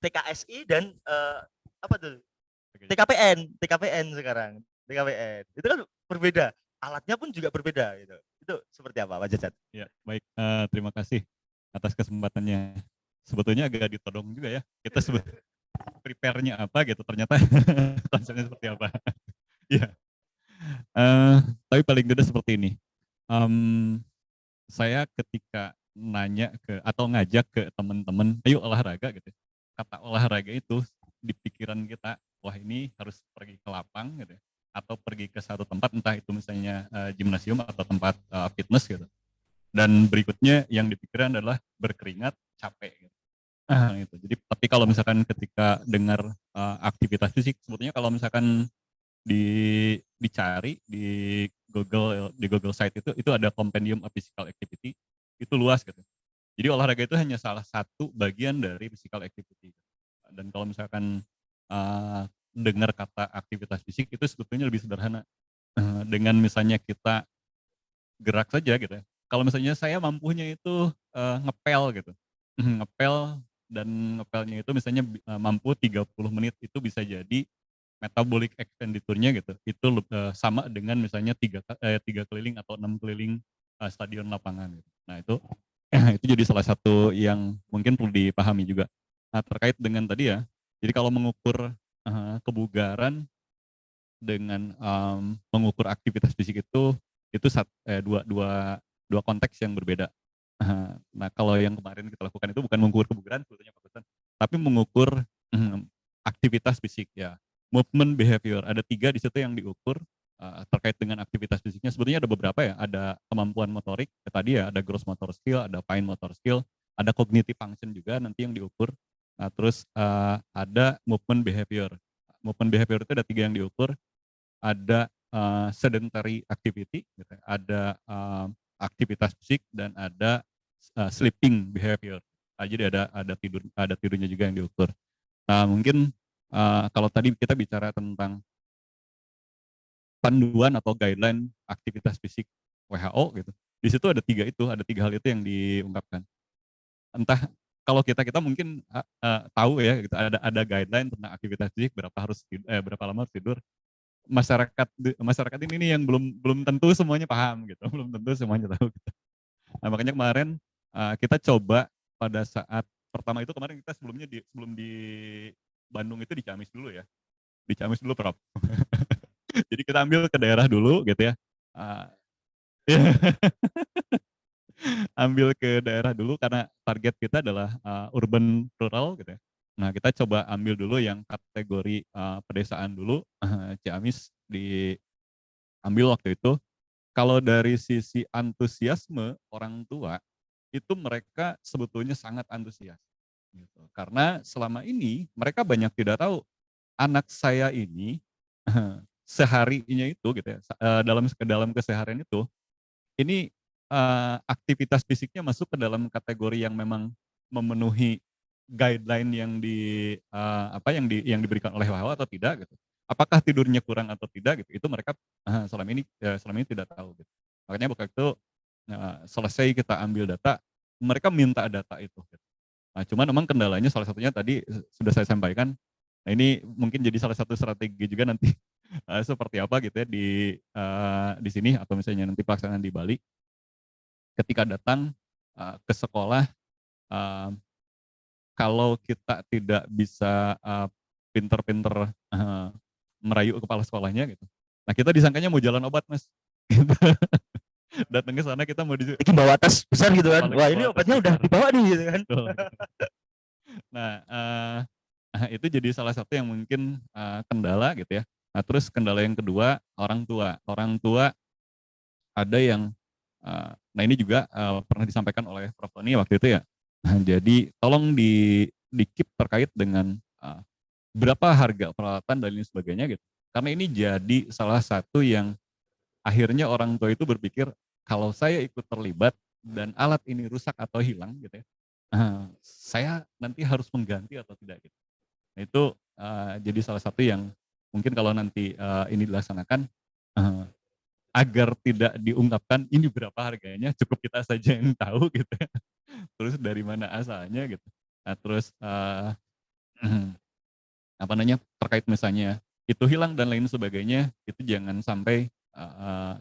TKSI dan apa tuh? TKPN sekarang. TKPN itu kan berbeda, alatnya pun juga berbeda gitu. Itu seperti apa Pak Jajat? Ya, baik, terima kasih atas kesempatannya. Sebetulnya agak ditodong juga ya. Kita prepare-nya apa gitu, ternyata konsepnya seperti apa. Ya, tapi paling tidak seperti ini. Saya ketika nanya ke atau ngajak ke teman-teman, ayo olahraga gitu. Kata olahraga itu di pikiran kita, wah ini harus pergi ke lapang gitu, atau pergi ke satu tempat, entah itu misalnya gimnasium atau tempat fitness gitu. Dan berikutnya yang dipikirkan adalah berkeringat, capek gitu. Gitu. Jadi tapi kalau misalkan ketika dengar aktivitas fisik, sebetulnya kalau misalkan dicari di Google site itu ada compendium of physical activity, itu luas gitu. Jadi olahraga itu hanya salah satu bagian dari physical activity. Dan kalau misalkan dengar kata aktivitas fisik itu sebetulnya lebih sederhana. Dengan misalnya kita gerak saja gitu ya. Kalau misalnya saya mampunya itu ngepel gitu. Ngepel, dan ngepelnya itu misalnya mampu 30 menit, itu bisa jadi metabolic expenditure-nya gitu. Itu sama dengan misalnya 3 keliling atau 6 keliling stadion lapangan gitu. Nah, itu jadi salah satu yang mungkin perlu dipahami juga. Nah, terkait dengan tadi ya. Jadi kalau mengukur kebugaran dengan mengukur aktivitas fisik itu dua konteks yang berbeda. Nah, kalau yang kemarin kita lakukan itu bukan mengukur kebugaran sebetulnya Pak Kruston, tapi mengukur aktivitas fisik ya. Movement behavior, ada 3 di situ yang diukur terkait dengan aktivitas fisiknya. Sebetulnya ada beberapa ya, ada kemampuan motorik, tadi ya ada gross motor skill, ada fine motor skill, ada cognitive function juga nanti yang diukur. Nah, terus ada movement behavior. Movement behavior itu ada 3 yang diukur, ada sedentary activity, gitu, ada aktivitas fisik, dan ada sleeping behavior. Jadi ada tidurnya juga yang diukur. Nah, mungkin kalau tadi kita bicara tentang panduan atau guideline aktivitas fisik WHO gitu, di situ ada 3 itu, ada 3 hal itu yang diungkapkan. Entah kalau kita mungkin tahu ya, gitu, ada guideline tentang aktivitas fisik, berapa lama harus tidur. Masyarakat ini nih yang belum tentu semuanya paham gitu, belum tentu semuanya tahu gitu. Nah, makanya kemarin kita coba pada saat pertama itu, kemarin kita sebelum di Bandung itu di Ciamis dulu ya. Di Ciamis dulu, Prof. Jadi kita ambil ke daerah dulu gitu ya. Ambil ke daerah dulu karena target kita adalah urban rural gitu ya. Nah, kita coba ambil dulu yang kategori pedesaan dulu, Ciamis diambil waktu itu. Kalau dari sisi antusiasme orang tua, itu mereka sebetulnya sangat antusias. Gitu. Karena selama ini mereka banyak tidak tahu anak saya ini seharinya itu gitu ya, dalam keseharian itu, ini aktivitas fisiknya masuk ke dalam kategori yang memang memenuhi guideline yang diberikan oleh WHO atau tidak gitu. Apakah tidurnya kurang atau tidak gitu, itu mereka selama ini tidak tahu gitu. Makanya waktu itu selesai kita ambil data, mereka minta data itu gitu. Nah, cuman memang kendalanya salah satunya tadi sudah saya sampaikan. Nah, ini mungkin jadi salah satu strategi juga nanti seperti apa gitu ya di sini, atau misalnya nanti pelaksanaan di Bali. Ketika datang ke sekolah, kalau kita tidak bisa pinter-pinter merayu kepala sekolahnya gitu. Nah, kita disangkanya mau jalan obat, Mas. Gitu. Datang ke sana kita mau Ini bawa tas besar gitu kan. Wah, ini bawa tas obatnya udah besar. dibawa nih gitu kan. Betul. Nah, itu jadi salah satu yang mungkin kendala gitu ya. Nah, terus kendala yang kedua, orang tua. Orang tua ada yang nah ini juga pernah disampaikan oleh Prof. Tony waktu itu ya. Nah, jadi tolong di-keep terkait dengan berapa harga peralatan dan lain sebagainya gitu. Karena ini jadi salah satu yang akhirnya orang tua itu berpikir, kalau saya ikut terlibat dan alat ini rusak atau hilang gitu ya, saya nanti harus mengganti atau tidak gitu. Nah, itu jadi salah satu yang mungkin kalau nanti ini dilaksanakan, agar tidak diungkapkan ini berapa harganya, cukup kita saja yang tahu gitu ya. Terus dari mana asalnya gitu. Nah, terus apa namanya, terkait misalnya itu hilang dan lain sebagainya, itu jangan sampai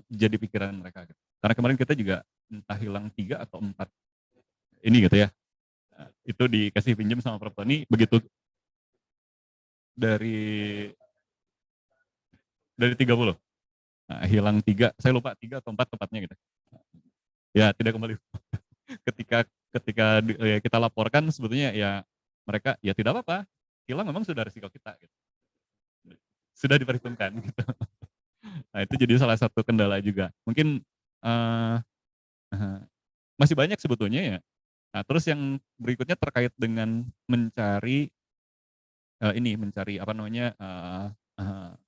jadi pikiran mereka gitu. Karena kemarin kita juga entah hilang 3 atau 4 ini gitu ya. Itu dikasih pinjam sama Prof. Tony, begitu dari 30. Nah, hilang 3, saya lupa 3 atau 4 tepatnya gitu. Ya, tidak kembali. ketika kita laporkan, sebetulnya ya mereka ya tidak apa-apa, hilang memang sudah risiko kita gitu. Sudah diperhitungkan gitu. Nah, itu jadi salah satu kendala juga. Mungkin masih banyak sebetulnya ya. Nah, terus yang berikutnya terkait dengan mencari apa namanya,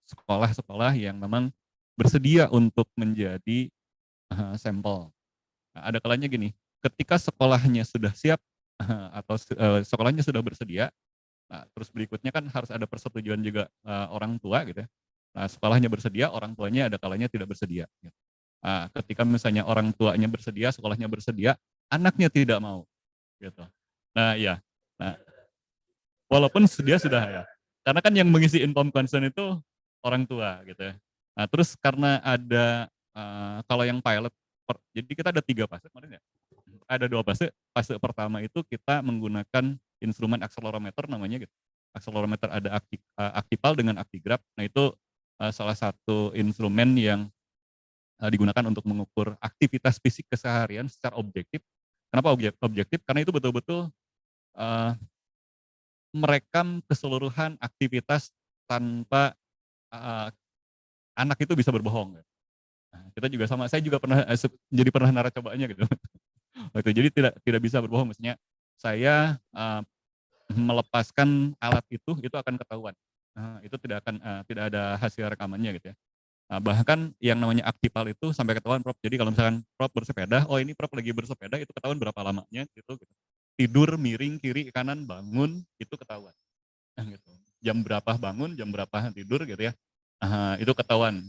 sekolah-sekolah yang memang bersedia untuk menjadi sampel. Nah, ada kalanya gini, ketika sekolahnya sudah siap atau sekolahnya sudah bersedia, nah, terus berikutnya kan harus ada persetujuan juga orang tua gitu ya. Nah, sekolahnya bersedia, orang tuanya ada kalanya tidak bersedia. Gitu. Nah, ketika misalnya orang tuanya bersedia, sekolahnya bersedia, anaknya tidak mau, gitu. Nah, ya. Nah, walaupun dia sudah ya. Karena kan yang mengisi informed consent itu orang tua, gitu ya. Nah, terus karena ada kalau yang pilot, jadi kita ada 3 fase kemarin ya. Ada 2 fase. Fase pertama itu kita menggunakan instrumen akselerometer namanya gitu. Akselerometer ada Actipal dengan Actigraph. Nah, itu salah satu instrumen yang digunakan untuk mengukur aktivitas fisik keseharian secara objektif. Kenapa objektif? Karena itu betul-betul merekam keseluruhan aktivitas tanpa anak itu bisa berbohong. Nah, kita juga sama, saya juga pernah jadi pernah naracobanya gitu. Waktu jadi tidak bisa berbohong, maksudnya saya melepaskan alat itu akan ketahuan. Itu tidak ada hasil rekamannya gitu ya. Bahkan yang namanya aktifal itu sampai ketahuan Prof. Jadi kalau misalkan Prof bersepeda, oh ini Prof lagi bersepeda, itu ketahuan berapa lamanya gitu. Tidur miring kiri kanan bangun itu ketahuan. Gitu. Jam berapa bangun, jam berapa tidur gitu ya. Itu ketahuan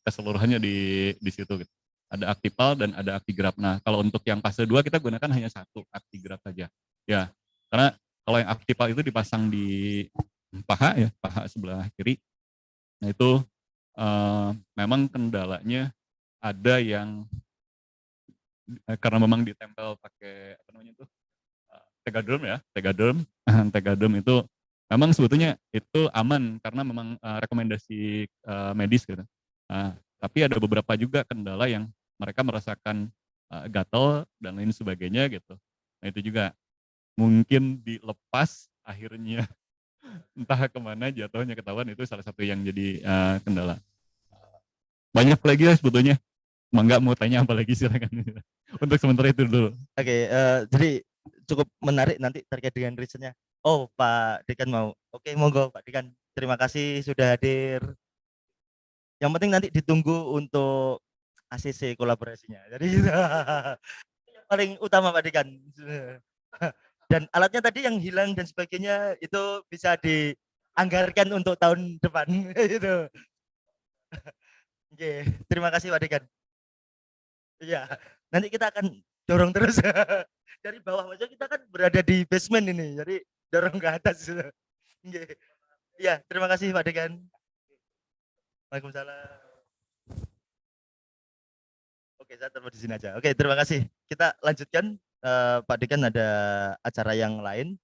keseluruhannya di situ gitu. Ada aktifal dan ada aktigraf. Nah, kalau untuk yang fase 2 kita gunakan hanya satu aktigraf saja. Ya. Karena kalau yang aktifal itu dipasang di paha sebelah kiri. Nah, itu memang kendalanya ada yang karena memang ditempel pakai apa namanya itu tegaderm ya, tegaderm itu memang sebetulnya itu aman karena memang rekomendasi medis gitu. Tapi ada beberapa juga kendala yang mereka merasakan gatal dan lain sebagainya gitu. Nah itu juga mungkin dilepas akhirnya entah kemana jatuhnya ketahuan, itu salah satu yang jadi kendala. Banyak lagi lah sebetulnya. Mangga mau tanya apa lagi silakan. Untuk sementara itu dulu. Oke, jadi cukup menarik nanti terkait dengan risetnya. Oh, Pak Dekan mau. Oke, monggo Pak Dekan. Terima kasih sudah hadir. Yang penting nanti ditunggu untuk ACC kolaborasinya. Jadi yang paling utama Pak Dekan. Dan alatnya tadi yang hilang dan sebagainya itu bisa dianggarkan untuk tahun depan itu. Oke, terima kasih Pak Dekan. Iya, nanti kita akan dorong terus dari bawah aja, kita kan berada di basement ini, jadi dorong ke atas. Iya, terima kasih Pak Dekan. Waalaikumsalam. Oke, saya terus di sini aja. Oke, terima kasih. Kita lanjutkan. Pak Dekan ada acara yang lain.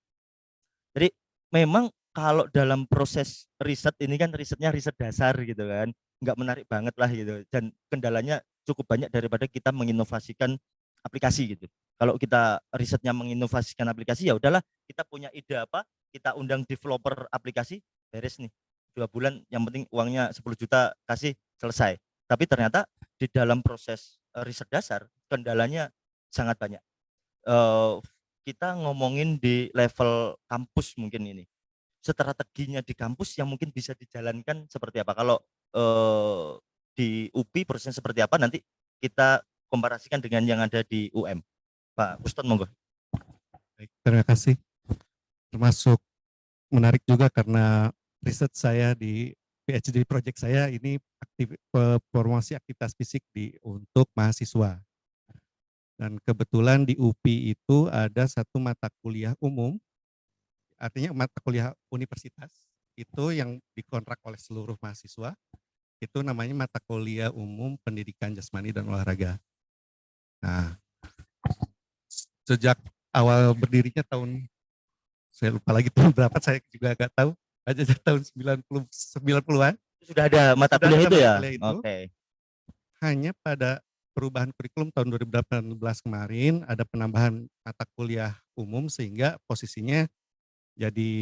Jadi memang kalau dalam proses riset ini kan risetnya riset dasar gitu kan, nggak menarik banget lah gitu. Dan kendalanya cukup banyak daripada kita menginovasikan aplikasi gitu. Kalau kita risetnya menginovasikan aplikasi, ya udahlah kita punya ide apa, kita undang developer aplikasi, beres nih 2 bulan, yang penting uangnya 10 juta kasih, selesai. Tapi ternyata di dalam proses riset dasar kendalanya sangat banyak. Kita ngomongin di level kampus mungkin ini. Strateginya di kampus yang mungkin bisa dijalankan seperti apa? Kalau di UPI prosesnya seperti apa, nanti kita komparasikan dengan yang ada di UM. Pak Ustadz, monggo. Baik, terima kasih. Termasuk menarik juga karena riset saya di PhD project saya ini promosi aktivitas fisik untuk mahasiswa. Dan kebetulan di UPI itu ada satu mata kuliah umum, artinya mata kuliah universitas, itu yang dikontrak oleh seluruh mahasiswa, itu namanya mata kuliah umum pendidikan jasmani dan olahraga. Nah, sejak awal berdirinya tahun, saya lupa lagi tahun berapa, saya juga agak tahu, aja tahun 90-an. Sudah ada mata kuliah itu ya? Oke. Hanya pada perubahan kurikulum tahun 2018 kemarin ada penambahan mata kuliah umum sehingga posisinya jadi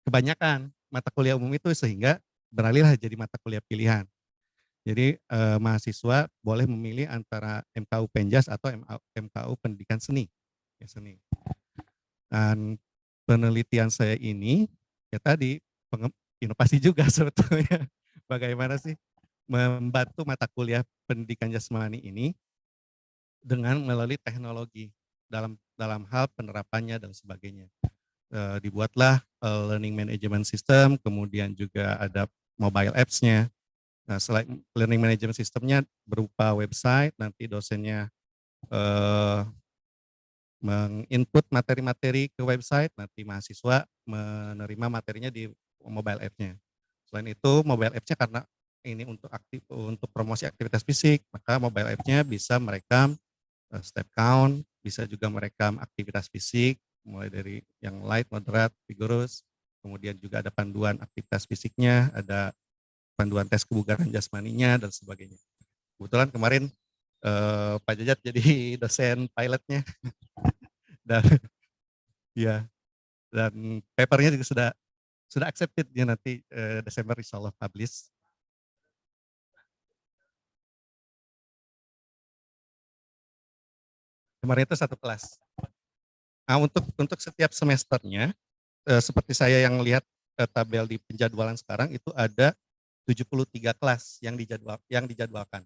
kebanyakan mata kuliah umum itu sehingga beralihlah jadi mata kuliah pilihan. Jadi mahasiswa boleh memilih antara MKU Penjas atau MKU Pendidikan Seni. Ya, seni. Dan penelitian saya ini ya tadi inovasi juga sebetulnya. Bagaimana sih membantu mata kuliah pendidikan jasmani ini dengan melalui teknologi dalam hal penerapannya dan sebagainya. Dibuatlah learning management system, kemudian juga ada mobile apps-nya. Nah, selain learning management system-nya berupa website, nanti dosennya menginput materi-materi ke website, nanti mahasiswa menerima materinya di mobile app-nya. Selain itu, mobile app-nya karena ini untuk promosi aktivitas fisik, maka mobile app-nya bisa merekam step count, bisa juga merekam aktivitas fisik, mulai dari yang light, moderate, vigorous, kemudian juga ada panduan aktivitas fisiknya, ada panduan tes kebugaran jasmaninya, dan sebagainya. Kebetulan kemarin Pak Jajat jadi dosen pilotnya, dan ya Dan papernya juga sudah accepted ya, nanti Desember insya Allah publish. Kemarin itu 1 kelas. Nah, untuk setiap semesternya, seperti saya yang lihat tabel di penjadwalan sekarang itu ada 73 kelas yang dijadwalkan.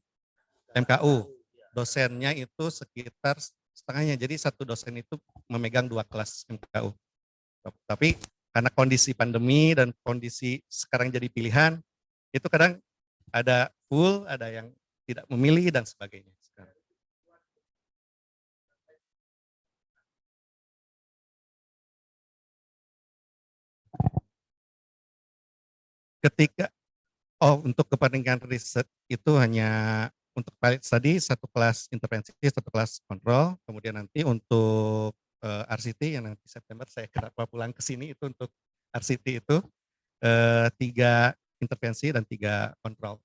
MKU, dosennya itu sekitar setengahnya, jadi satu dosen itu memegang 2 kelas MKU. Tapi karena kondisi pandemi dan kondisi sekarang jadi pilihan, itu kadang ada full, ada yang tidak memilih dan sebagainya. Ketika untuk kepentingan riset itu hanya untuk pilot study 1 kelas intervensi, 1 kelas kontrol, kemudian nanti untuk RCT yang nanti September saya kenapa pulang ke sini itu untuk RCT itu 3 intervensi dan 3 kontrol.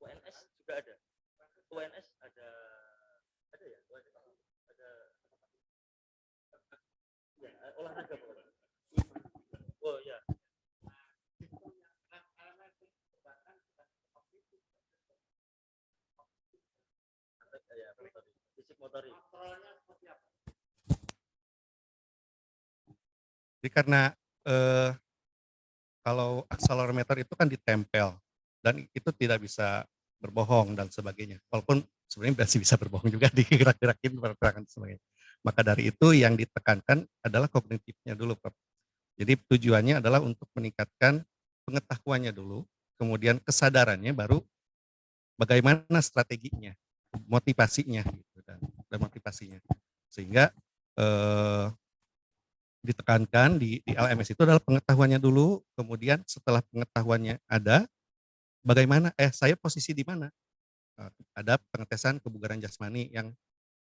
UNS juga ada. UNS ada ya, ada ya, olahraga pokoknya. Oh ya. Fisik motorik. Jadi karena kalau akselerometer itu kan ditempel dan itu tidak bisa berbohong dan sebagainya. Walaupun sebenarnya masih bisa berbohong juga digerak-gerakin pergerakan dan sebagainya. Maka dari itu yang ditekankan adalah kognitifnya dulu, Prof. Jadi tujuannya adalah untuk meningkatkan pengetahuannya dulu, kemudian kesadarannya, baru bagaimana strateginya, motivasinya gitu, dan motivasinya. Sehingga ditekankan di LMS itu adalah pengetahuannya dulu, kemudian setelah pengetahuannya ada, bagaimana saya posisi di mana. Ada pengetesan kebugaran jasmani, yang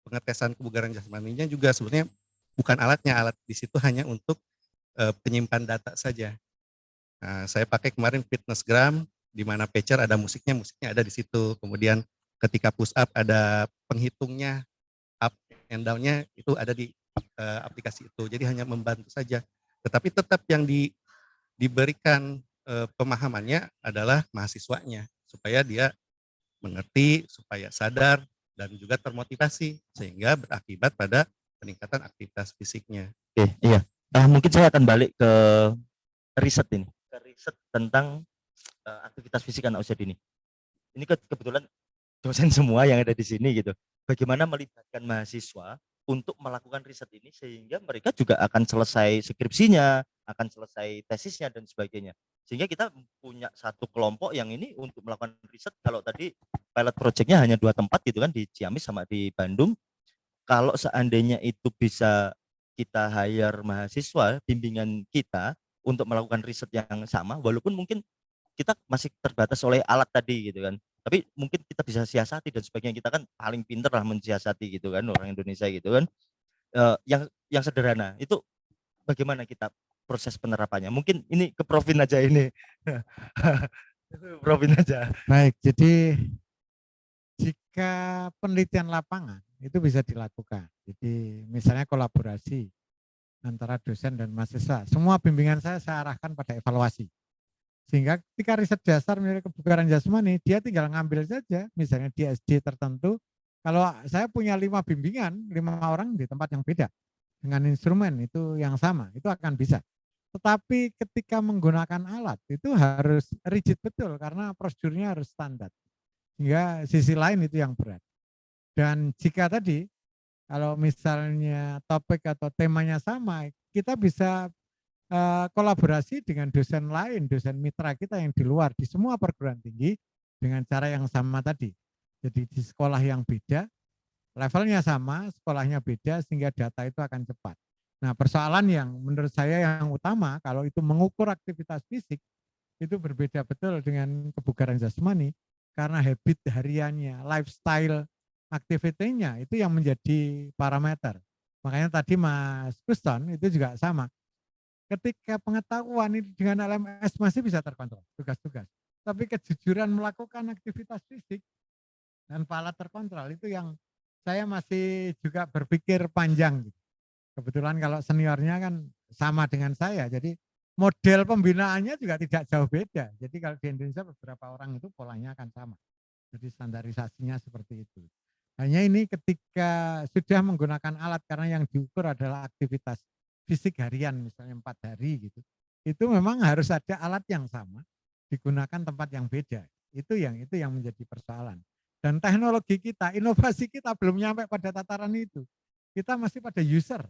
pengetesan kebugaran jasmaninya juga sebenarnya bukan alatnya, alat di situ hanya untuk penyimpan data saja. Nah, saya pakai kemarin Fitnessgram, di mana Pacer ada musiknya ada di situ. Kemudian ketika push up ada penghitungnya, up and down-nya itu ada di aplikasi itu. Jadi hanya membantu saja. Tetapi tetap yang diberikan pemahamannya adalah mahasiswanya, supaya dia mengerti, supaya sadar, dan juga termotivasi, sehingga berakibat pada peningkatan aktivitas fisiknya. Oke, iya. Mungkin saya akan balik ke riset ini, ke riset tentang aktivitas fisik anak usia dini. Ini kebetulan dosen semua yang ada di sini gitu. Bagaimana melibatkan mahasiswa untuk melakukan riset ini sehingga mereka juga akan selesai skripsinya, akan selesai tesisnya dan sebagainya. Sehingga kita punya satu kelompok yang ini untuk melakukan riset. Kalau tadi pilot projectnya hanya 2 tempat gitu kan, di Ciamis sama di Bandung. Kalau seandainya itu bisa kita hire mahasiswa bimbingan kita untuk melakukan riset yang sama, walaupun mungkin kita masih terbatas oleh alat tadi gitu kan, tapi mungkin kita bisa siasati dan sebagainya. Kita kan paling pinter lah mensiasati gitu kan, orang Indonesia gitu kan. Yang sederhana itu bagaimana kita proses penerapannya, mungkin ini ke Profin aja ini. Profin aja. Baik, jadi jika penelitian lapangan itu bisa dilakukan. Jadi misalnya kolaborasi antara dosen dan mahasiswa. Semua bimbingan saya arahkan pada evaluasi. Sehingga ketika riset dasar misalnya kebugaran jasmani, dia tinggal ngambil saja, misalnya di SD tertentu. Kalau saya punya 5 bimbingan, 5 orang di tempat yang beda, dengan instrumen itu yang sama, itu akan bisa. Tetapi ketika menggunakan alat, itu harus rigid betul, karena prosedurnya harus standar. Sehingga sisi lain itu yang berat. Dan jika tadi, kalau misalnya topik atau temanya sama, kita bisa kolaborasi dengan dosen lain, dosen mitra kita yang di luar, di semua perguruan tinggi, dengan cara yang sama tadi. Jadi di sekolah yang beda, levelnya sama, sekolahnya beda, sehingga data itu akan cepat. Nah, persoalan yang menurut saya yang utama, kalau itu mengukur aktivitas fisik, itu berbeda betul dengan kebugaran jasmani, karena habit hariannya, lifestyle activity-nya itu yang menjadi parameter. Makanya tadi Mas Kuston itu juga sama. Ketika pengetahuan ini dengan LMS masih bisa terkontrol tugas-tugas. Tapi kejujuran melakukan aktivitas fisik dan pala terkontrol itu yang saya masih juga berpikir panjang. Kebetulan kalau seniornya kan sama dengan saya, jadi model pembinaannya juga tidak jauh beda. Jadi kalau di Indonesia beberapa orang itu polanya akan sama. Jadi standarisasinya seperti itu. Hanya ini ketika sudah menggunakan alat karena yang diukur adalah aktivitas fisik harian misalnya 4 hari gitu. Itu memang harus ada alat yang sama digunakan tempat yang beda. Itu yang menjadi persoalan. Dan teknologi kita, inovasi kita belum nyampe pada tataran itu. Kita masih pada user.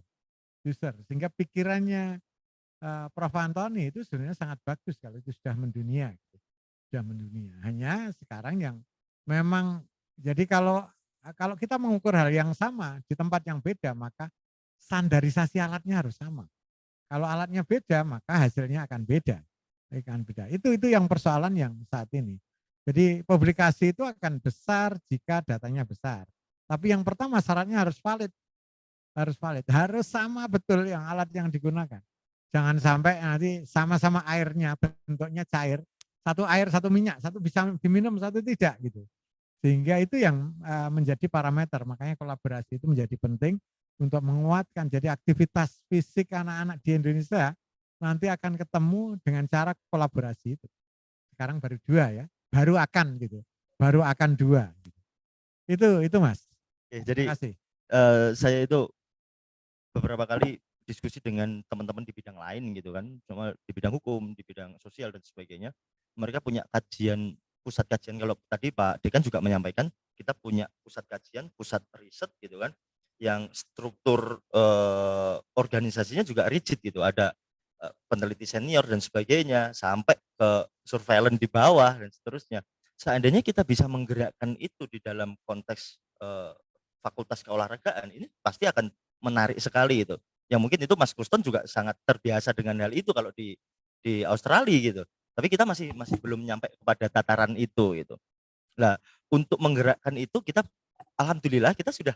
Sehingga pikirannya Prof. Antoni itu sebenarnya sangat bagus kalau itu sudah mendunia. Gitu. Sudah mendunia. Hanya sekarang yang memang jadi kalau kita mengukur hal yang sama di tempat yang beda, maka standarisasi alatnya harus sama. Kalau alatnya beda, maka hasilnya akan beda. Itu yang persoalan yang saat ini. Jadi publikasi itu akan besar jika datanya besar. Tapi yang pertama syaratnya harus valid. Harus sama betul yang alat yang digunakan. Jangan sampai nanti sama-sama airnya bentuknya cair. Satu air, satu minyak, satu bisa diminum, satu tidak gitu. Sehingga itu yang menjadi parameter. Makanya kolaborasi itu menjadi penting untuk menguatkan. Jadi aktivitas fisik anak-anak di Indonesia nanti akan ketemu dengan cara kolaborasi itu. Sekarang baru 2 ya, baru akan gitu. Baru akan 2. Itu Mas. Oke, jadi terima kasih. Saya itu beberapa kali diskusi dengan teman-teman di bidang lain gitu kan, cuma di bidang hukum, di bidang sosial dan sebagainya. Mereka punya pusat kajian. Kalau tadi Pak Dekan juga menyampaikan, kita punya pusat kajian, pusat riset gitu kan, yang struktur organisasinya juga rigid gitu. Ada peneliti senior dan sebagainya, sampai ke surveillance di bawah dan seterusnya. Seandainya kita bisa menggerakkan itu di dalam konteks fakultas keolahragaan, ini pasti akan menarik sekali itu. Yang mungkin itu Mas Kuston juga sangat terbiasa dengan hal itu kalau di Australia gitu. Tapi kita masih belum nyampe kepada tataran itu gitu. Nah, untuk menggerakkan itu kita alhamdulillah kita sudah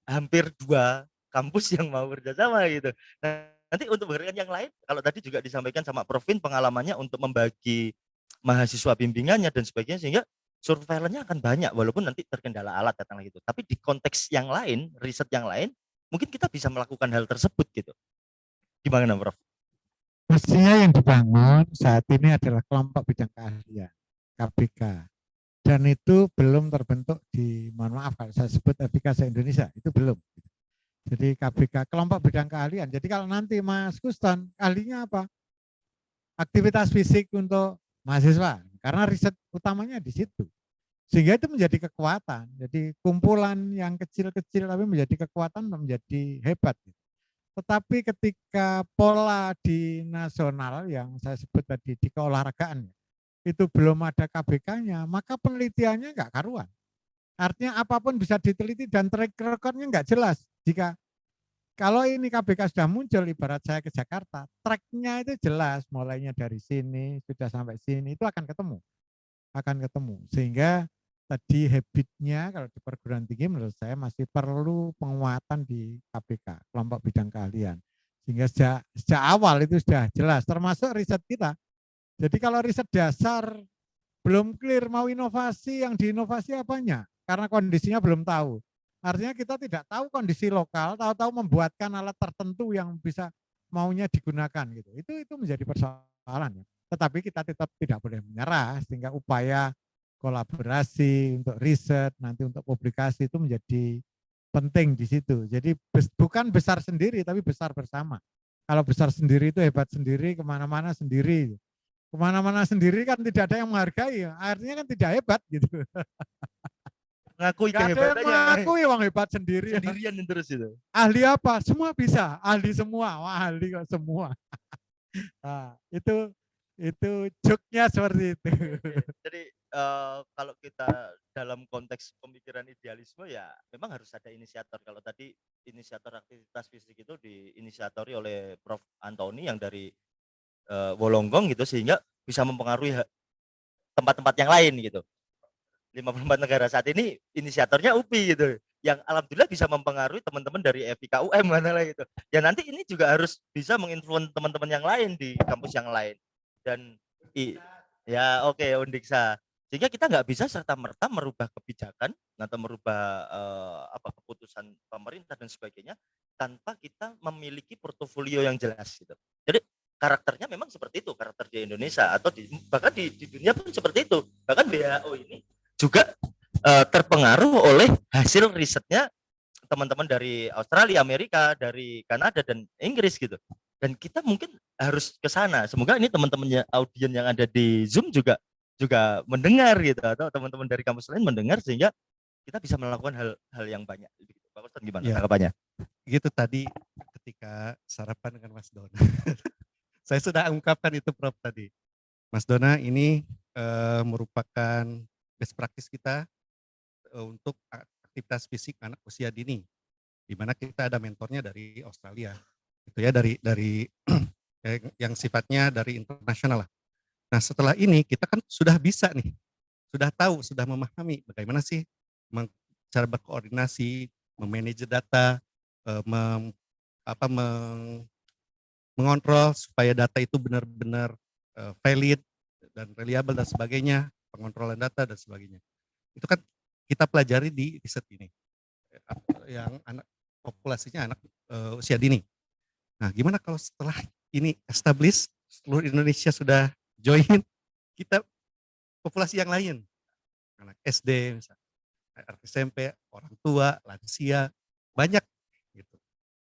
hampir 2 kampus yang mau bekerjasama gitu. Nah, nanti untuk menggerakkan yang lain, kalau tadi juga disampaikan sama Prof. Vin pengalamannya untuk membagi mahasiswa bimbingannya dan sebagainya, sehingga surveillance-nya akan banyak walaupun nanti terkendala alat datang gitu. Tapi di konteks yang lain, riset yang lain, mungkin kita bisa melakukan hal tersebut gitu. Gimana Prof? Mestinya yang dibangun saat ini adalah kelompok bidang keahlian, KBK. Dan itu belum terbentuk di, mohon maaf kalau saya sebut efikasi Indonesia, itu belum. Jadi KBK, kelompok bidang keahlian. Jadi kalau nanti Mas Kuston, ahlinya apa? Aktivitas fisik untuk mahasiswa, karena riset utamanya di situ. Sehingga itu menjadi kekuatan. Jadi kumpulan yang kecil-kecil tapi menjadi kekuatan menjadi hebat. Tetapi ketika pola di nasional yang saya sebut tadi di keolahragaan itu belum ada KBK-nya, maka penelitiannya enggak karuan. Artinya apapun bisa diteliti dan track record-nya enggak jelas. Jika kalau ini KBK sudah muncul, ibarat saya ke Jakarta, track-nya itu jelas, mulainya dari sini, sudah sampai sini, itu akan ketemu. Sehingga tadi habitnya kalau di perguruan tinggi menurut saya masih perlu penguatan di KBK, kelompok bidang keahlian. Sehingga sejak awal itu sudah jelas, termasuk riset kita. Jadi kalau riset dasar belum clear mau inovasi, yang diinovasi apanya? Karena kondisinya belum tahu. Artinya kita tidak tahu kondisi lokal, tahu-tahu membuatkan alat tertentu yang bisa maunya digunakan gitu. Itu menjadi persoalan ya. Tetapi kita tetap tidak boleh menyerah sehingga upaya kolaborasi untuk riset, nanti untuk publikasi itu menjadi penting di situ. Jadi bukan besar sendiri tapi besar bersama. Kalau besar sendiri itu hebat sendiri, kemana-mana sendiri. Kemana-mana sendiri kan tidak ada yang menghargai, artinya kan tidak hebat gitu. Ngakui Gak ada yang kehebatannya. mengakui orang hebat sendiri. Sendirian terus itu. Ahli apa? Semua bisa. Ahli semua. Wah, ahli kok semua. Nah, itu joke-nya seperti itu. Jadi kalau kita dalam konteks pemikiran idealisme ya memang harus ada inisiator. Kalau tadi inisiator aktivitas fisik itu diinisiatori oleh Prof. Antoni yang dari Wolonggong gitu, sehingga bisa mempengaruhi tempat-tempat yang lain gitu. 54 negara saat ini inisiatornya UPI gitu. Yang alhamdulillah bisa mempengaruhi teman-teman dari FIKUM mana lah gitu. Ya nanti ini juga harus bisa menginfluence teman-teman yang lain di kampus yang lain. Dan ya oke, Undiksa. Sehingga kita nggak bisa serta-merta merubah kebijakan atau merubah keputusan pemerintah dan sebagainya tanpa kita memiliki portofolio yang jelas gitu. Jadi karakternya memang seperti itu, karakter di Indonesia atau bahkan di dunia pun seperti itu. Bahkan WHO ini juga terpengaruh oleh hasil risetnya teman-teman dari Australia, Amerika, dari Kanada dan Inggris gitu. Dan kita mungkin harus ke sana. Semoga ini teman-temannya audien yang ada di Zoom juga mendengar gitu, atau teman-teman dari kampus lain mendengar sehingga kita bisa melakukan hal yang banyak. Pak Ustadz gimana tanggapannya? Gitu tadi ketika sarapan dengan Mas Dona. Saya sudah ungkapkan itu Prof tadi. Mas Dona ini merupakan best practice kita untuk aktivitas fisik anak usia dini, di mana kita ada mentornya dari Australia, itu ya dari yang sifatnya dari internasional lah. Nah setelah ini kita kan sudah bisa nih, sudah tahu, sudah memahami bagaimana sih cara berkoordinasi, memanage data, mengontrol supaya data itu benar-benar valid dan reliable dan sebagainya, pengontrolan data dan sebagainya. Itu kan kita pelajari di riset ini, yang populasinya anak usia dini. Nah, gimana kalau setelah ini establish, seluruh Indonesia sudah join, kita populasi yang lain, anak SD, misalnya, SMP, orang tua, lansia, banyak gitu.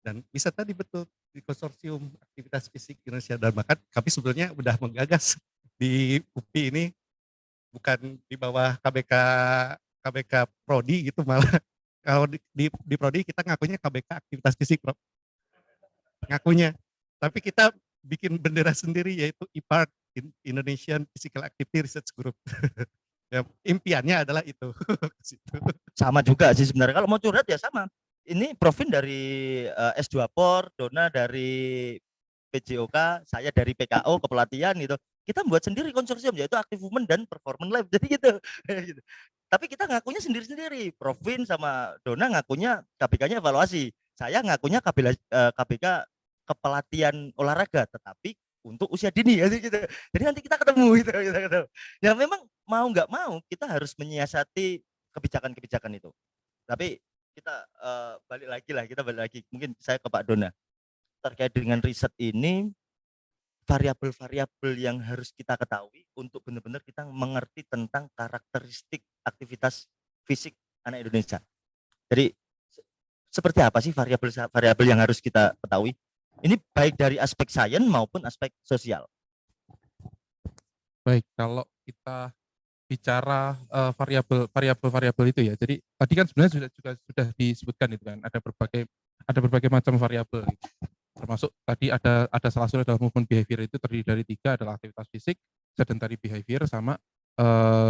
Dan bisa tadi betul di konsorsium aktivitas fisik Indonesia, dan bahkan kami sebenarnya udah menggagas di UPI ini, bukan di bawah KBK Prodi gitu, malah kalau di Prodi kita ngakunya KBK aktivitas fisik, Prof. Ngakunya. Tapi kita bikin bendera sendiri yaitu IPART, Indonesian Physical Activity Research Group. Ya, impiannya adalah itu. Sama juga sih sebenarnya, kalau mau curhat ya sama. Ini Provin dari S2 POR, Dona dari PJOK, saya dari PKO kepelatihan gitu. Kita buat sendiri konsorsium yaitu Active Women dan Performance Lab. Jadi gitu. Tapi kita ngakunya sendiri-sendiri. Provin sama Dona ngakunya KBK-nya evaluasi. Saya ngakunya KBK kepelatihan olahraga, tetapi untuk usia dini ya gitu. Jadi nanti kita ketemu gitu. Ya memang mau nggak mau kita harus menyiasati kebijakan-kebijakan itu. Tapi kita balik lagi. Mungkin saya ke Pak Dona. Terkait dengan riset ini, variabel-variabel yang harus kita ketahui untuk benar-benar kita mengerti tentang karakteristik aktivitas fisik anak Indonesia. Jadi seperti apa sih variabel yang harus kita ketahui? Ini baik dari aspek sains maupun aspek sosial. Baik, kalau kita bicara variabel itu ya. Jadi tadi kan sebenarnya sudah disebutkan itu kan, ada berbagai macam variabel. Gitu. Termasuk tadi ada salah satu adalah movement behavior, itu terdiri dari 3, adalah aktivitas fisik, sedentary behavior, sama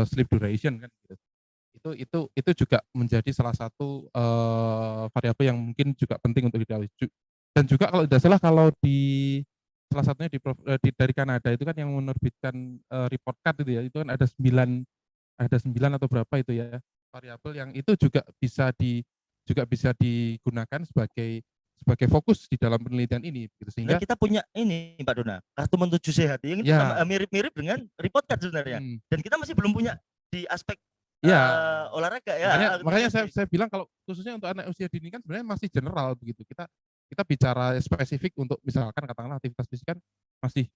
sleep duration kan gitu. Itu juga menjadi salah satu variabel yang mungkin juga penting untuk diketahui. Dan juga kalau tidak salah, kalau di salah satunya dari Kanada itu kan yang menerbitkan report card itu ya, itu kan ada 9 atau berapa itu ya variabel yang itu juga bisa digunakan sebagai fokus di dalam penelitian ini gitu. Sehingga kita punya ini Pak Dona, kartu menuju sehat yang itu sama mirip-mirip dengan report card sebenarnya. Dan kita masih belum punya di aspek olahraga ya. Makanya saya bilang kalau khususnya untuk anak usia dini kan sebenarnya masih general begitu. Kita bicara spesifik untuk misalkan katakanlah aktivitas fisik kan masih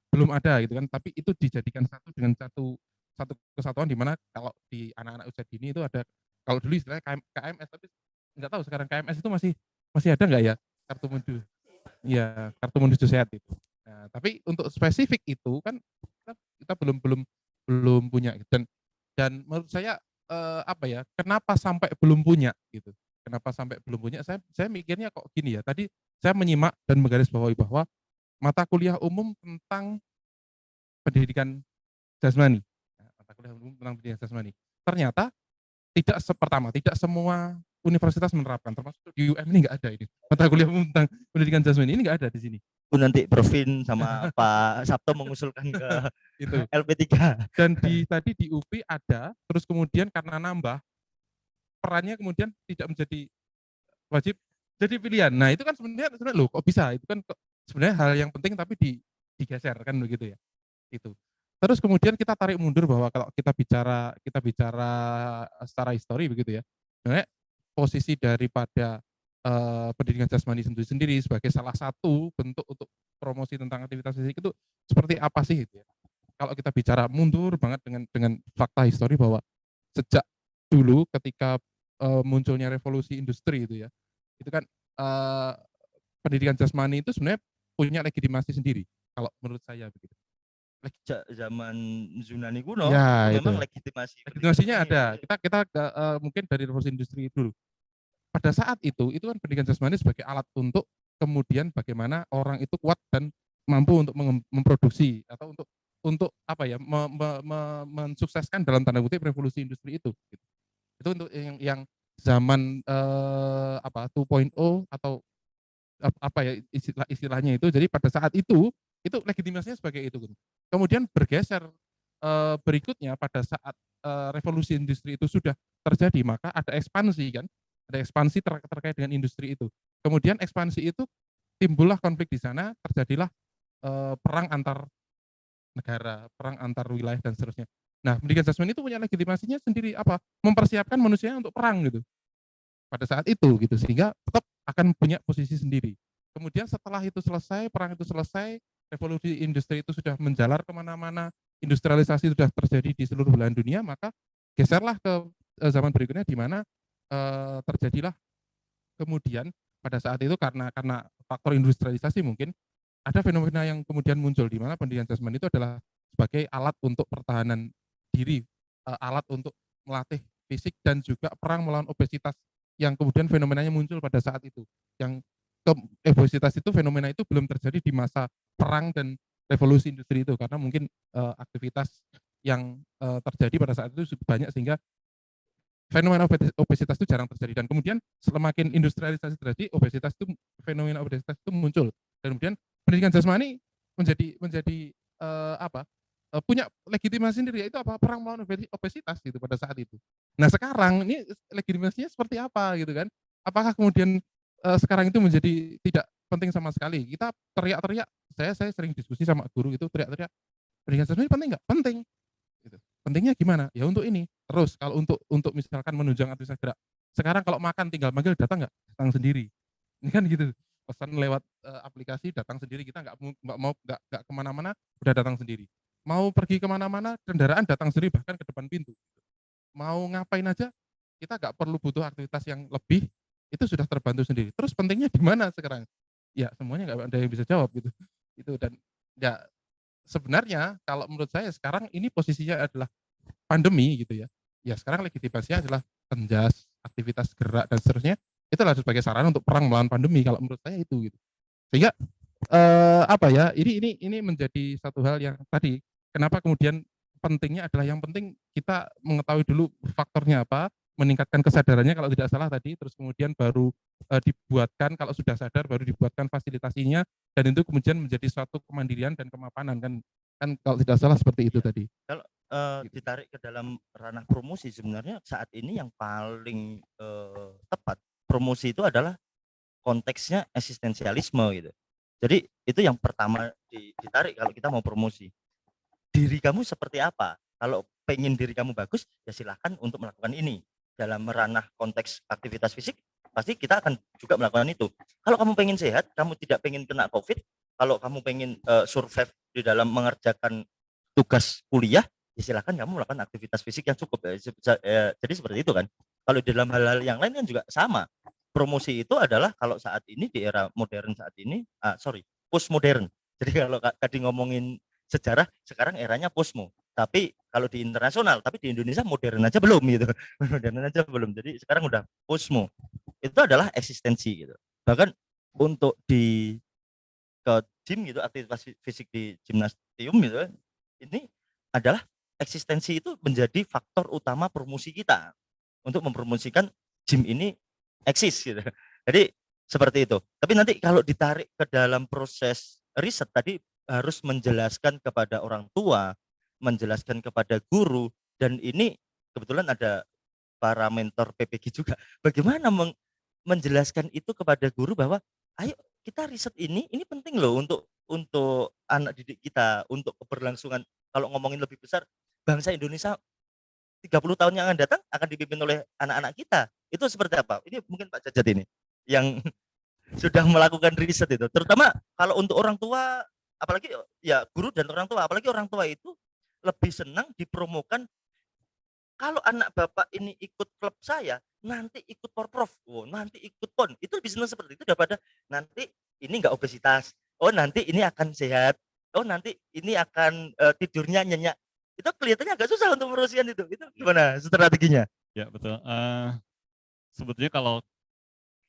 belum ada gitu kan, tapi itu dijadikan satu kesatuan di mana kalau di anak-anak usia dini itu ada, kalau dulu istilahnya KMS, tapi nggak tahu sekarang KMS itu masih ada nggak ya, kartu menuju sehat itu. Nah, tapi untuk spesifik itu kan kita belum punya, dan menurut saya kenapa sampai belum punya gitu. Kenapa sampai belum punya? Saya mikirnya kok gini ya. Tadi saya menyimak dan menggarisbawahi bahwa mata kuliah umum tentang pendidikan jasmani, ternyata tidak semua universitas menerapkan, termasuk di UM ini nggak ada ini mata kuliah umum tentang pendidikan jasmani, ini nggak ada di sini. nanti Prof Vin sama Pak Sabto mengusulkan ke itu. LP3. Dan tadi di UPI ada, terus kemudian karena nambah, perannya kemudian tidak menjadi wajib jadi pilihan. Nah itu kan sebenarnya loh kok bisa, itu kan sebenarnya hal yang penting tapi digeser kan begitu ya. Itu. Terus kemudian kita tarik mundur bahwa kalau kita bicara secara histori begitu ya. Sebenarnya posisi daripada pendidikan jasmani sendiri sebagai salah satu bentuk untuk promosi tentang aktivitas fisik itu seperti apa sih gitu ya. Kalau kita bicara mundur banget dengan fakta histori bahwa sejak dulu ketika munculnya revolusi industri itu ya, itu kan pendidikan jasmani itu sebenarnya punya legitimasi sendiri kalau menurut saya begitu. Zaman Yunani kuno Ya, itu memang itu. legitimasi Legitimasinya pendidikan ada. ini. Kita mungkin dari revolusi industri dulu. Pada saat itu kan pendidikan jasmani sebagai alat untuk kemudian bagaimana orang itu kuat dan mampu untuk memproduksi atau untuk apa ya mensukseskan dalam tanda kutip revolusi industri itu. Gitu. Itu untuk yang zaman 2.0 atau apa ya istilahnya itu. Jadi pada saat itu legitimasinya sebagai itu. Gitu. Kemudian bergeser berikutnya pada saat revolusi industri itu sudah terjadi, maka ada ekspansi kan, ada ekspansi terkait dengan industri itu. Kemudian ekspansi itu timbullah konflik di sana, terjadilah perang antar negara, perang antar wilayah dan seterusnya. Nah, pendidikan jasmani itu punya legitimasinya sendiri apa? Mempersiapkan manusia untuk perang gitu. Pada saat itu gitu, sehingga tetap akan punya posisi sendiri. Kemudian setelah itu selesai, perang itu selesai, revolusi industri itu sudah menjalar kemana-mana, industrialisasi sudah terjadi di seluruh belahan dunia, maka geserlah ke zaman berikutnya di mana terjadilah kemudian pada saat itu karena faktor industrialisasi mungkin ada fenomena yang kemudian muncul di mana pendidikan jasmani itu adalah sebagai alat untuk pertahanan diri, alat untuk melatih fisik dan juga perang melawan obesitas yang kemudian fenomenanya muncul pada saat itu. Yang obesitas itu fenomena itu belum terjadi di masa perang dan revolusi industri itu karena mungkin aktivitas yang terjadi pada saat itu banyak sehingga fenomena obesitas itu jarang terjadi dan kemudian semakin industrialisasi terjadi obesitas itu fenomena obesitas itu muncul dan kemudian pendidikan jasmani menjadi punya legitimasi sendiri yaitu apa perang melawan obesitas gitu pada saat itu. Nah sekarang ini legitimasinya seperti apa gitu kan? Apakah kemudian sekarang itu menjadi tidak penting sama sekali? Kita teriak-teriak, saya sering diskusi sama guru itu teriak-teriak pendidikan jasmani penting nggak? Penting. Gitu. Pentingnya gimana? Ya untuk ini. Terus kalau untuk misalkan menunjang aktivitas gerak. Sekarang kalau makan tinggal manggil datang nggak? Datang sendiri. Ini kan gitu. Pesan lewat aplikasi datang sendiri kita nggak kemana-mana udah datang sendiri. Mau pergi kemana-mana kendaraan datang sendiri bahkan ke depan pintu. Mau ngapain aja kita nggak perlu butuh aktivitas yang lebih itu sudah terbantu sendiri. Terus pentingnya di mana sekarang? Ya semuanya nggak ada yang bisa jawab gitu. Itu dan ya sebenarnya kalau menurut saya sekarang ini posisinya adalah pandemi gitu ya. Ya sekarang legitimasinya adalah penjas, aktivitas gerak dan seterusnya itu adalah sebagai sarana untuk perang melawan pandemi kalau menurut saya itu gitu. Sehingga apa ya ini menjadi satu hal yang tadi kenapa kemudian pentingnya adalah yang penting kita mengetahui dulu faktornya apa, meningkatkan kesadarannya kalau tidak salah tadi, terus kemudian baru dibuatkan kalau sudah sadar baru dibuatkan fasilitasinya dan itu kemudian menjadi suatu kemandirian dan kemapanan kan kalau tidak salah seperti itu tadi. Kalau ditarik ke dalam ranah promosi sebenarnya saat ini yang paling tepat promosi itu adalah konteksnya eksistensialisme gitu. Jadi itu yang pertama ditarik kalau kita mau promosi. Diri kamu seperti apa? Kalau pengen diri kamu bagus, ya silahkan untuk melakukan ini. Dalam ranah konteks aktivitas fisik, pasti kita akan juga melakukan itu. Kalau kamu pengen sehat, kamu tidak pengen kena COVID, kalau kamu pengen survive di dalam mengerjakan tugas kuliah, ya silahkan kamu melakukan aktivitas fisik yang cukup. Jadi seperti itu kan. Kalau di dalam hal-hal yang lain kan juga sama. Promosi itu adalah kalau saat ini di era modern saat ini, post modern. Jadi kalau tadi ngomongin sejarah, sekarang eranya posmo. Tapi kalau di internasional, tapi di Indonesia modern aja belum gitu. Modern aja belum. Jadi sekarang udah posmo. Itu adalah eksistensi gitu. Bahkan untuk ke gym gitu, aktivitas fisik di gimnasium gitu, ini adalah eksistensi itu menjadi faktor utama promosi kita untuk mempromosikan gym ini eksis gitu. Jadi Seperti itu. Tapi nanti kalau ditarik ke dalam proses riset tadi harus menjelaskan kepada orang tua, menjelaskan kepada guru, dan ini kebetulan ada para mentor PPG juga. Bagaimana menjelaskan itu kepada guru bahwa ayo kita riset ini penting loh untuk anak didik kita, untuk keberlangsungan. Kalau ngomongin lebih besar, bangsa Indonesia 30 tahun yang akan datang akan dipimpin oleh anak-anak kita. Itu seperti apa? Ini mungkin Pak Jajat ini yang sudah melakukan riset itu. Terutama kalau untuk orang tua, apalagi ya guru dan orang tua, apalagi orang tua itu lebih senang dipromokan kalau anak bapak ini ikut klub saya, nanti ikut porprov, oh, nanti ikut pon, itu lebih senang seperti itu daripada nanti ini enggak obesitas, oh nanti ini akan sehat, oh nanti ini akan tidurnya nyenyak. Itu kelihatannya agak susah untuk merusian itu gimana strateginya? Ya betul. Sebetulnya kalau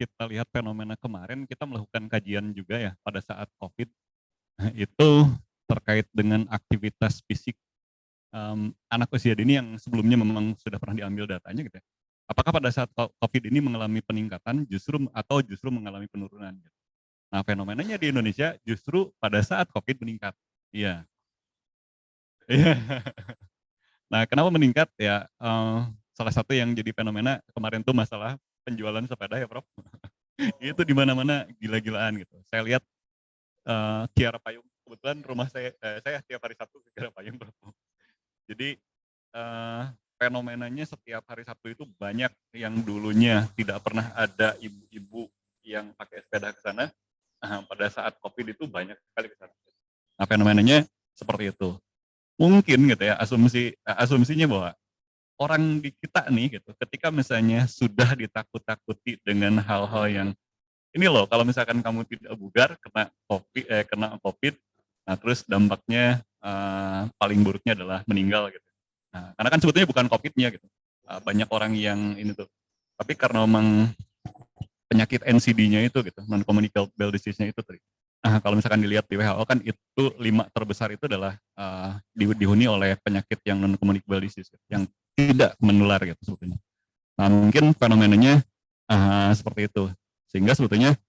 kita lihat fenomena kemarin, kita melakukan kajian juga ya pada saat COVID, itu terkait dengan aktivitas fisik anak usia dini yang sebelumnya memang sudah pernah diambil datanya gitu ya. Apakah pada saat COVID ini mengalami peningkatan justru mengalami penurunan gitu. Nah, fenomenanya di Indonesia justru pada saat COVID meningkat. Iya. Iya. Nah, kenapa meningkat ya? Salah satu yang jadi fenomena kemarin tuh masalah penjualan sepeda ya, Prof. Itu di mana-mana gila-gilaan gitu. Saya lihat Kiara Payung, kebetulan rumah saya tiap hari Sabtu ke Kiara Payung, Prof. Jadi fenomenanya setiap hari Sabtu itu banyak yang dulunya tidak pernah ada ibu-ibu yang pakai sepeda ke sana. Pada saat COVID itu banyak sekali ke sana. Nah, fenomenanya seperti itu. Mungkin gitu ya, asumsinya bahwa orang di kita nih gitu, ketika misalnya sudah ditakut-takuti dengan hal-hal yang ini loh, kalau misalkan kamu tidak bugar kena COVID, nah terus dampaknya paling buruknya adalah meninggal gitu. Nah, karena kan sebetulnya bukan COVID-nya gitu. Banyak orang yang ini tuh. Tapi karena memang penyakit NCD-nya itu gitu, non-communicable disease-nya itu tadi. Nah, kalau misalkan dilihat di WHO kan itu 5 terbesar itu adalah dihuni oleh penyakit yang non-communicable disease gitu, yang tidak menular gitu sebetulnya. Nah, mungkin fenomenanya seperti itu. Sehingga sebetulnya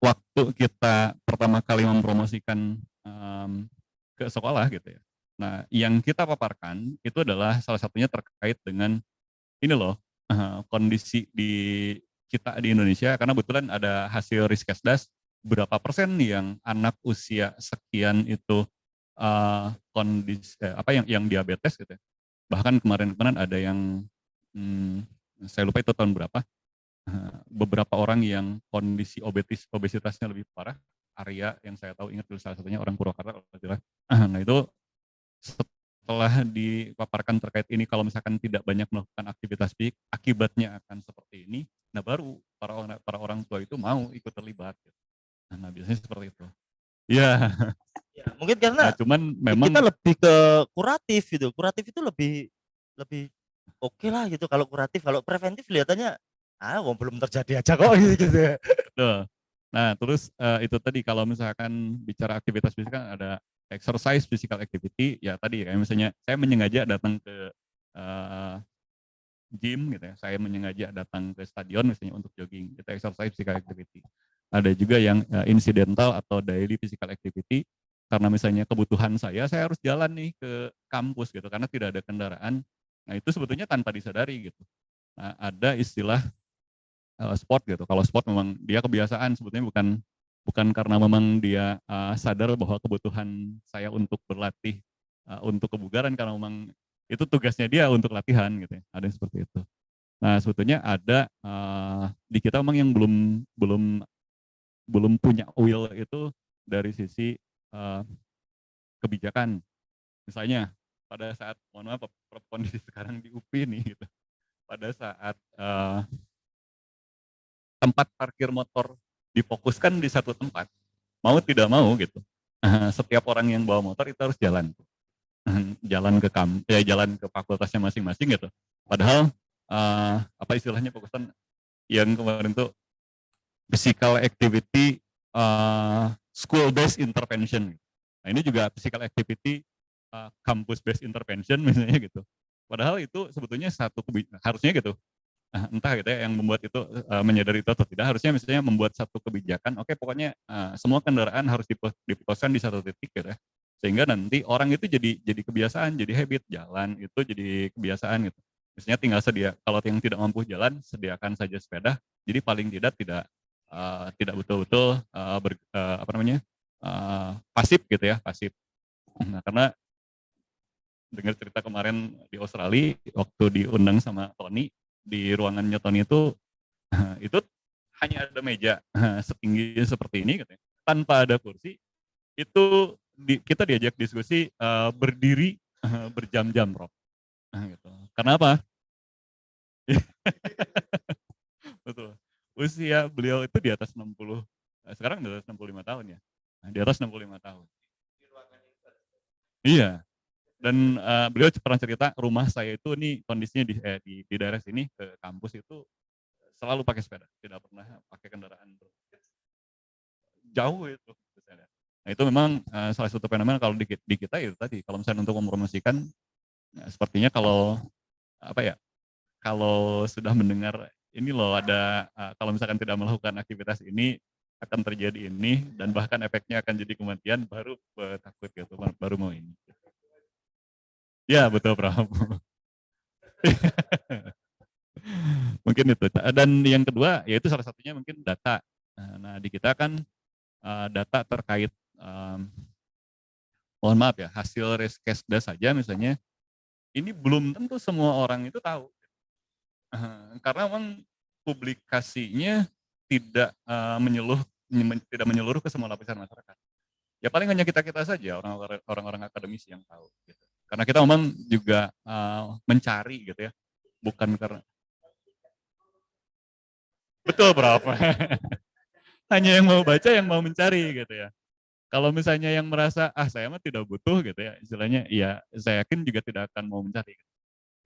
waktu kita pertama kali mempromosikan ke sekolah gitu ya. Nah, yang kita paparkan itu adalah salah satunya terkait dengan ini loh, kondisi di kita di Indonesia, karena kebetulan ada hasil Riskesdas, berapa persen yang anak usia sekian itu kondisi yang diabetes gitu ya. Bahkan kemarin ada yang saya lupa itu tahun berapa, beberapa orang yang kondisi obesitasnya lebih parah. Arya yang saya tahu ingat dulu salah satunya orang Purwakarta. Nah itu setelah dipaparkan terkait ini, kalau misalkan tidak banyak melakukan aktivitas fisik, akibatnya akan seperti ini. Nah baru para orang tua itu mau ikut terlibat. Nah biasanya seperti itu. Ya. Ya, mungkin karena cuman memang kita lebih ke kuratif gitu. Kuratif itu lebih oke lah gitu kalau kuratif. Kalau preventif kelihatannya belum terjadi aja kok gitu. Betul. Nah, terus itu tadi kalau misalkan bicara aktivitas fisik kan ada exercise physical activity, ya tadi kayak misalnya saya menyengaja datang ke gym gitu ya, saya menyengaja datang ke stadion misalnya untuk jogging, itu exercise physical activity. Ada juga yang incidental atau daily physical activity, karena misalnya kebutuhan saya harus jalan nih ke kampus gitu, karena tidak ada kendaraan. Nah itu sebetulnya tanpa disadari gitu. Nah, ada istilah sport gitu. Kalau sport memang dia kebiasaan, sebetulnya bukan karena memang dia sadar bahwa kebutuhan saya untuk berlatih untuk kebugaran, karena memang itu tugasnya dia untuk latihan gitu ya. Ada yang seperti itu. Nah sebetulnya ada di kita memang yang belum punya will itu dari sisi kebijakan. Misalnya pada saat, mohon maaf, kondisi sekarang di UPI nih gitu, pada saat tempat parkir motor difokuskan di satu tempat, mau tidak mau gitu, setiap orang yang bawa motor itu harus jalan ke fakultasnya masing-masing gitu. Padahal apa istilahnya fokusan yang kemarin tuh physical activity school based intervention. Nah ini juga physical activity campus based intervention misalnya gitu. Padahal itu sebetulnya harusnya gitu entah gitu ya yang membuat itu menyadari itu atau tidak, harusnya misalnya membuat satu kebijakan, oke pokoknya semua kendaraan harus diposkan di satu titik gitu ya, sehingga nanti orang itu jadi kebiasaan, jadi habit jalan itu jadi kebiasaan gitu. Misalnya tinggal kalau yang tidak mampu jalan sediakan saja sepeda, jadi paling tidak betul-betul pasif gitu ya, pasif. Nah, karena dengar cerita kemarin di Australia waktu diundang sama Tony di ruangannya Tony itu hanya ada meja setinggi seperti ini katanya, tanpa ada kursi. Itu kita diajak diskusi berdiri berjam-jam, Prof. Gitu. Karena apa? Betul. Usia beliau itu di atas 60, sekarang di atas 65 tahun ya. Nah, di atas 65 tahun. Iya. Dan beliau pernah cerita rumah saya itu nih kondisinya di daerah sini ke kampus itu selalu pakai sepeda, tidak pernah pakai kendaraan jauh itu. Nah itu memang salah satu fenomena kalau di kita itu tadi, kalau misalnya untuk mempromosikan, sepertinya kalau kalau sudah mendengar ini loh ada kalau misalkan tidak melakukan aktivitas ini akan terjadi ini dan bahkan efeknya akan jadi kematian, baru takut gitu, baru mau ini. Ya betul, Prof. Mungkin itu. Dan yang kedua yaitu salah satunya mungkin data. Nah di kita kan data terkait mohon maaf ya, hasil Reskesda saja misalnya ini belum tentu semua orang itu tahu. Karena memang publikasinya tidak menyeluruh ke semua lapisan masyarakat. Ya paling hanya kita saja, orang-orang akademisi yang tahu gitu. Karena kita memang juga mencari gitu ya, bukan karena betul, Prof. Hanya yang mau baca, yang mau mencari gitu ya. Kalau misalnya yang merasa saya mah tidak butuh gitu ya, istilahnya ya saya yakin juga tidak akan mau mencari.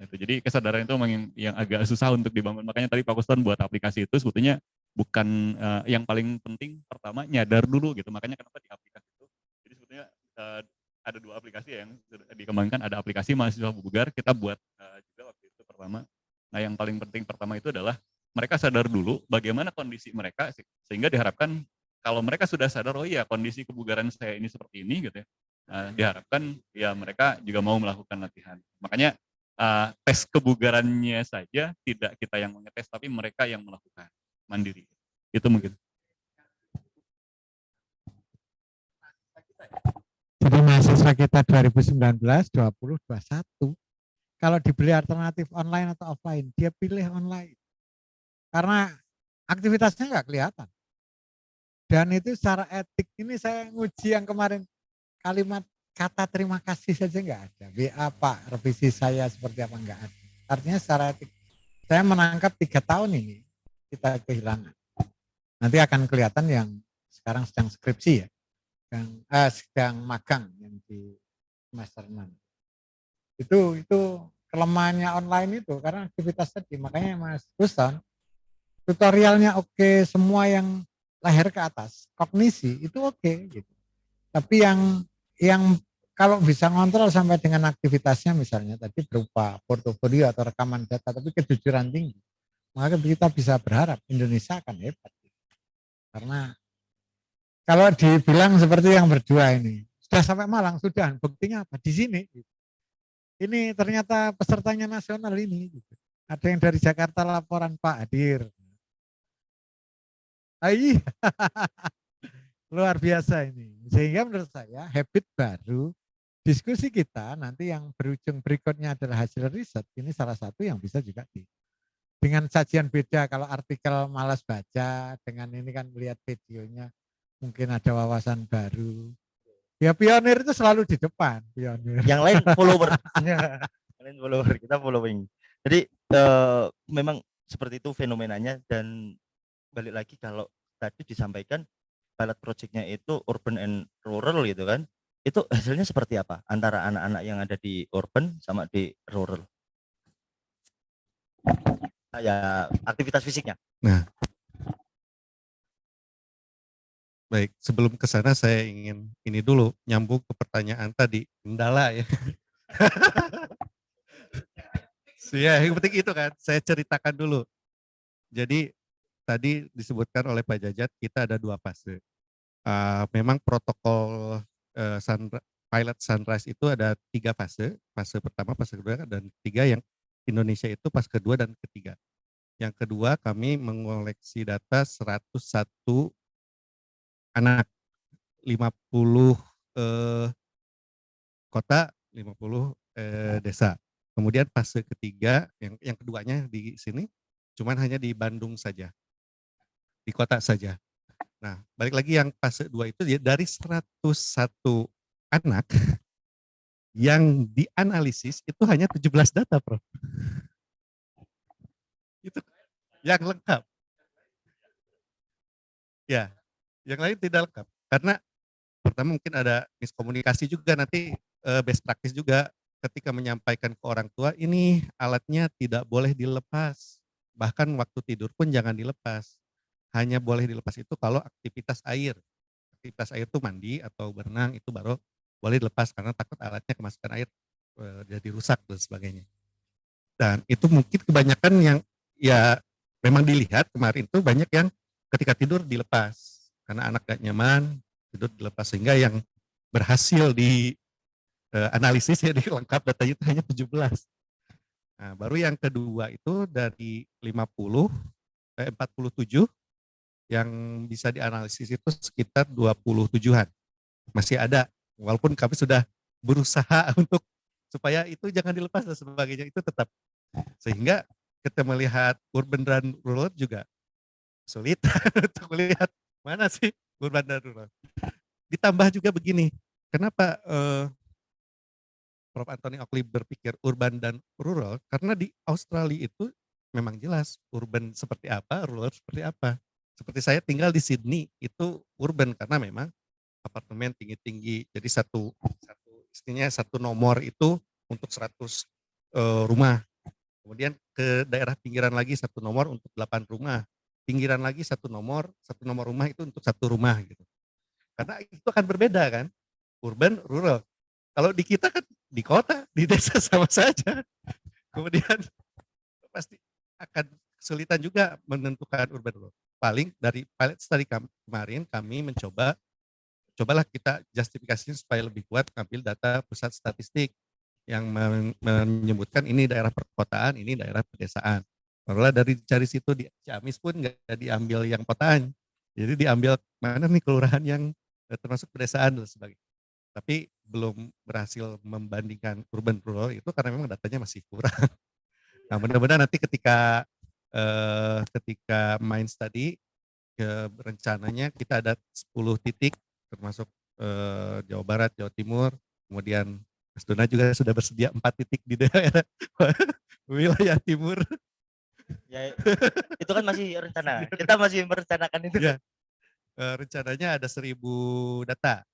Gitu. Jadi kesadaran itu memang yang agak susah untuk dibangun. Makanya tadi Pak Kuston buat aplikasi itu sebetulnya bukan yang paling penting, pertama nyadar dulu gitu. Makanya kenapa di aplikasi itu. Jadi sebetulnya ada 2 aplikasi yang sudah dikembangkan. Ada aplikasi mahasiswa bugar, kita buat juga waktu itu pertama. Nah yang paling penting pertama itu adalah mereka sadar dulu bagaimana kondisi mereka, sehingga diharapkan kalau mereka sudah sadar, oh iya kondisi kebugaran saya ini seperti ini gitu ya, diharapkan ya mereka juga mau melakukan latihan. Makanya tes kebugarannya saja tidak kita yang mengetes, tapi mereka yang melakukan mandiri. Itu mungkin. Jadi mahasiswa kita 2019, 20, 21, kalau dibeli alternatif online atau offline, dia pilih online. Karena aktivitasnya nggak kelihatan. Dan itu secara etik, ini saya nguji yang kemarin, kalimat kata terima kasih saja nggak ada. WA Pak, revisi saya seperti apa nggak ada. Artinya secara etik, saya menangkap 3 tahun ini kita kehilangan. Nanti akan kelihatan yang sekarang sedang skripsi ya, yang sedang magang yang di semester 6. Itu kelemahannya online itu karena aktivitas tadi. Makanya Mas Kuston, tutorialnya oke, semua yang leher ke atas, kognisi itu oke gitu. Tapi yang kalau bisa ngontrol sampai dengan aktivitasnya misalnya tadi berupa portofolio atau rekaman data, tapi kejujuran tinggi, maka kita bisa berharap Indonesia akan hebat. Karena kalau dibilang seperti yang berdua ini, sudah sampai Malang, sudah, buktinya apa? Di sini. Ini ternyata pesertanya nasional ini. Ada yang dari Jakarta laporan Pak hadir. Iya. Luar biasa ini. Sehingga menurut saya habit baru, diskusi kita nanti yang berujung berikutnya adalah hasil riset, ini salah satu yang bisa juga dengan sajian beda. Kalau artikel malas baca, dengan ini kan melihat videonya, mungkin ada wawasan baru. Ya pionir itu selalu di depan. Pionir. Yang lain follower. Yang lain follower, kita following. Jadi memang seperti itu fenomenanya. Dan balik lagi kalau tadi disampaikan pilot project-nya itu urban and rural gitu kan, itu hasilnya seperti apa antara anak-anak yang ada di urban sama di rural? Ya aktivitas fisiknya. Nah, baik, sebelum ke sana saya ingin ini dulu nyambung ke pertanyaan tadi, kendala ya. Ya, yang penting itu kan, saya ceritakan dulu. Jadi tadi disebutkan oleh Pak Jajat, kita ada 2 fase. Memang protokol pilot Sunrise itu ada 3 fase. Fase pertama, fase kedua, dan ketiga yang Indonesia itu fase kedua dan ketiga. Yang kedua kami mengoleksi data 101 anak, 50 kota, 50 desa. Kemudian fase ketiga, yang keduanya di sini, cuman hanya di Bandung saja, di kota saja. Nah, balik lagi yang fase 2 itu dari 101 anak yang dianalisis itu hanya 17 data, Prof. Itu yang lengkap. Ya, yang lain tidak lengkap. Karena pertama mungkin ada miskomunikasi juga, nanti best practice juga ketika menyampaikan ke orang tua, ini alatnya tidak boleh dilepas. Bahkan waktu tidur pun jangan dilepas. Hanya boleh dilepas itu kalau aktivitas air. Aktivitas air itu mandi atau berenang itu baru boleh dilepas karena takut alatnya kemasukan air jadi rusak dan sebagainya. Dan itu mungkin kebanyakan yang ya memang dilihat kemarin itu banyak yang ketika tidur dilepas karena anak gak nyaman tidur dilepas, sehingga yang berhasil di analisis ya lengkap datanya itu hanya 17. Nah, baru yang kedua itu dari 47 yang bisa dianalisis itu sekitar 27-an. Masih ada, walaupun kami sudah berusaha untuk supaya itu jangan dilepas dan sebagainya, itu tetap. Sehingga kita melihat urban dan rural juga sulit untuk melihat mana sih urban dan rural. Ditambah juga begini, kenapa Prof. Anthony Oakley berpikir urban dan rural? Karena di Australia itu memang jelas urban seperti apa, rural seperti apa. Seperti saya tinggal di Sydney, itu urban karena memang apartemen tinggi-tinggi. Jadi istilahnya satu nomor itu untuk 100 rumah. Kemudian ke daerah pinggiran lagi satu nomor untuk 8 rumah. Pinggiran lagi satu nomor rumah itu untuk 1 rumah gitu. Karena itu akan berbeda kan, urban, rural. Kalau di kita kan di kota, di desa sama saja. Kemudian pasti akan kesulitan juga menentukan urban rural. Paling dari pilot study kemarin kami cobalah kita justifikasinya supaya lebih kuat ambil data pusat statistik yang menyebutkan ini daerah perkotaan, ini daerah pedesaan. Barulah dari situ di Ciamis pun nggak diambil yang kotaan. Jadi diambil mana nih kelurahan yang termasuk pedesaan dan sebagainya. Tapi belum berhasil membandingkan urban rural itu karena memang datanya masih kurang. Nah, mudah-mudahan nanti ketika main study rencananya kita ada 10 titik termasuk Jawa Barat, Jawa Timur, kemudian Mas Dona juga sudah bersedia 4 titik di daerah wilayah timur. Ya, itu kan masih rencana. Kita masih merencanakan itu. Ya, rencananya ada 1.000 data,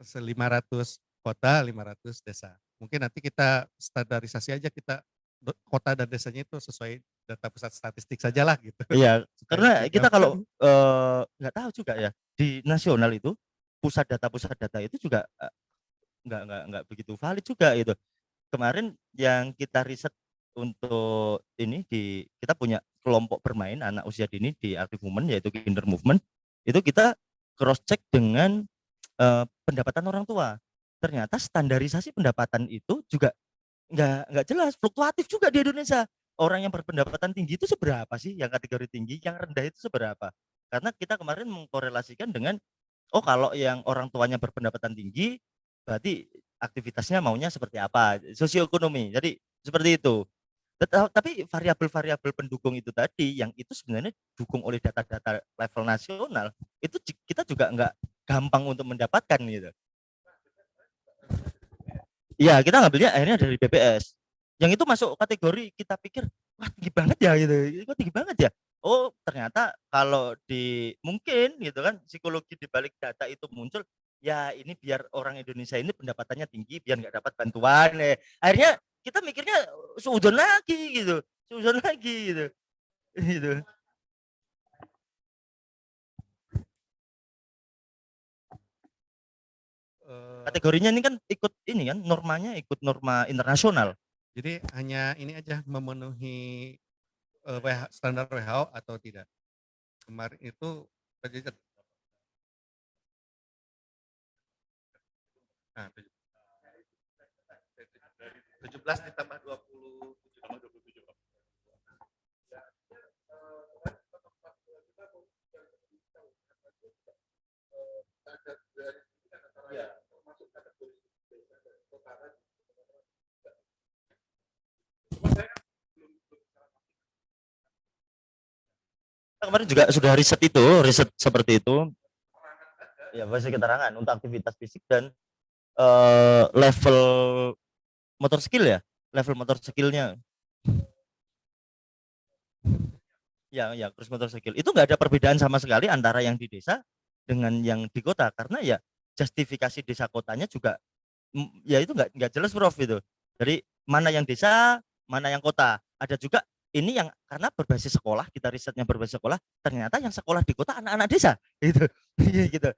500 kota, 500 desa. Mungkin nanti kita standarisasi aja, kita kota dan desanya itu sesuai data pusat statistik sajalah gitu. Iya, karena kita kalau nggak tahu juga ya, di nasional itu pusat data itu juga nggak begitu valid juga itu. Kemarin yang kita riset untuk ini kita punya kelompok bermain anak usia dini di Active Movement yaitu Kinder Movement, itu kita cross check dengan pendapatan orang tua. Ternyata standarisasi pendapatan itu juga nggak jelas, fluktuatif juga di Indonesia. Orang yang berpendapatan tinggi itu seberapa sih, yang kategori tinggi, yang rendah itu seberapa? Karena kita kemarin mengkorelasikan dengan, oh kalau yang orang tuanya berpendapatan tinggi, berarti aktivitasnya maunya seperti apa, sosioekonomi. Jadi seperti itu. Tapi variabel-variabel pendukung itu tadi, yang itu sebenarnya didukung oleh data-data level nasional, itu kita juga nggak gampang untuk mendapatkan gitu. Iya, kita ngambilnya akhirnya dari BPS. Yang itu masuk kategori kita pikir, wah tinggi banget ya gitu. Kok tinggi banget ya? Oh, ternyata kalau mungkin gitu kan psikologi di balik data itu muncul, ya ini biar orang Indonesia ini pendapatannya tinggi biar nggak dapat bantuan. Akhirnya kita mikirnya seudon lagi gitu. Seudon lagi gitu. Gitu. Kategorinya ini kan ikut normanya ikut norma internasional. Jadi hanya ini aja memenuhi standar WHO atau tidak. Kemarin itu terjadi nah, 17 ditambah 27. Kemarin juga sudah riset itu, riset seperti itu. Ya, basic keterangan untuk aktivitas fisik dan level motor skill ya, level motor skillnya. Ya, cross motor skill itu nggak ada perbedaan sama sekali antara yang di desa dengan yang di kota karena ya justifikasi desa kotanya juga ya itu nggak jelas Prof itu. Jadi mana yang desa, mana yang kota. Ada juga ini yang karena berbasis sekolah, kita risetnya berbasis sekolah, ternyata yang sekolah di kota anak-anak desa gitu. gitu.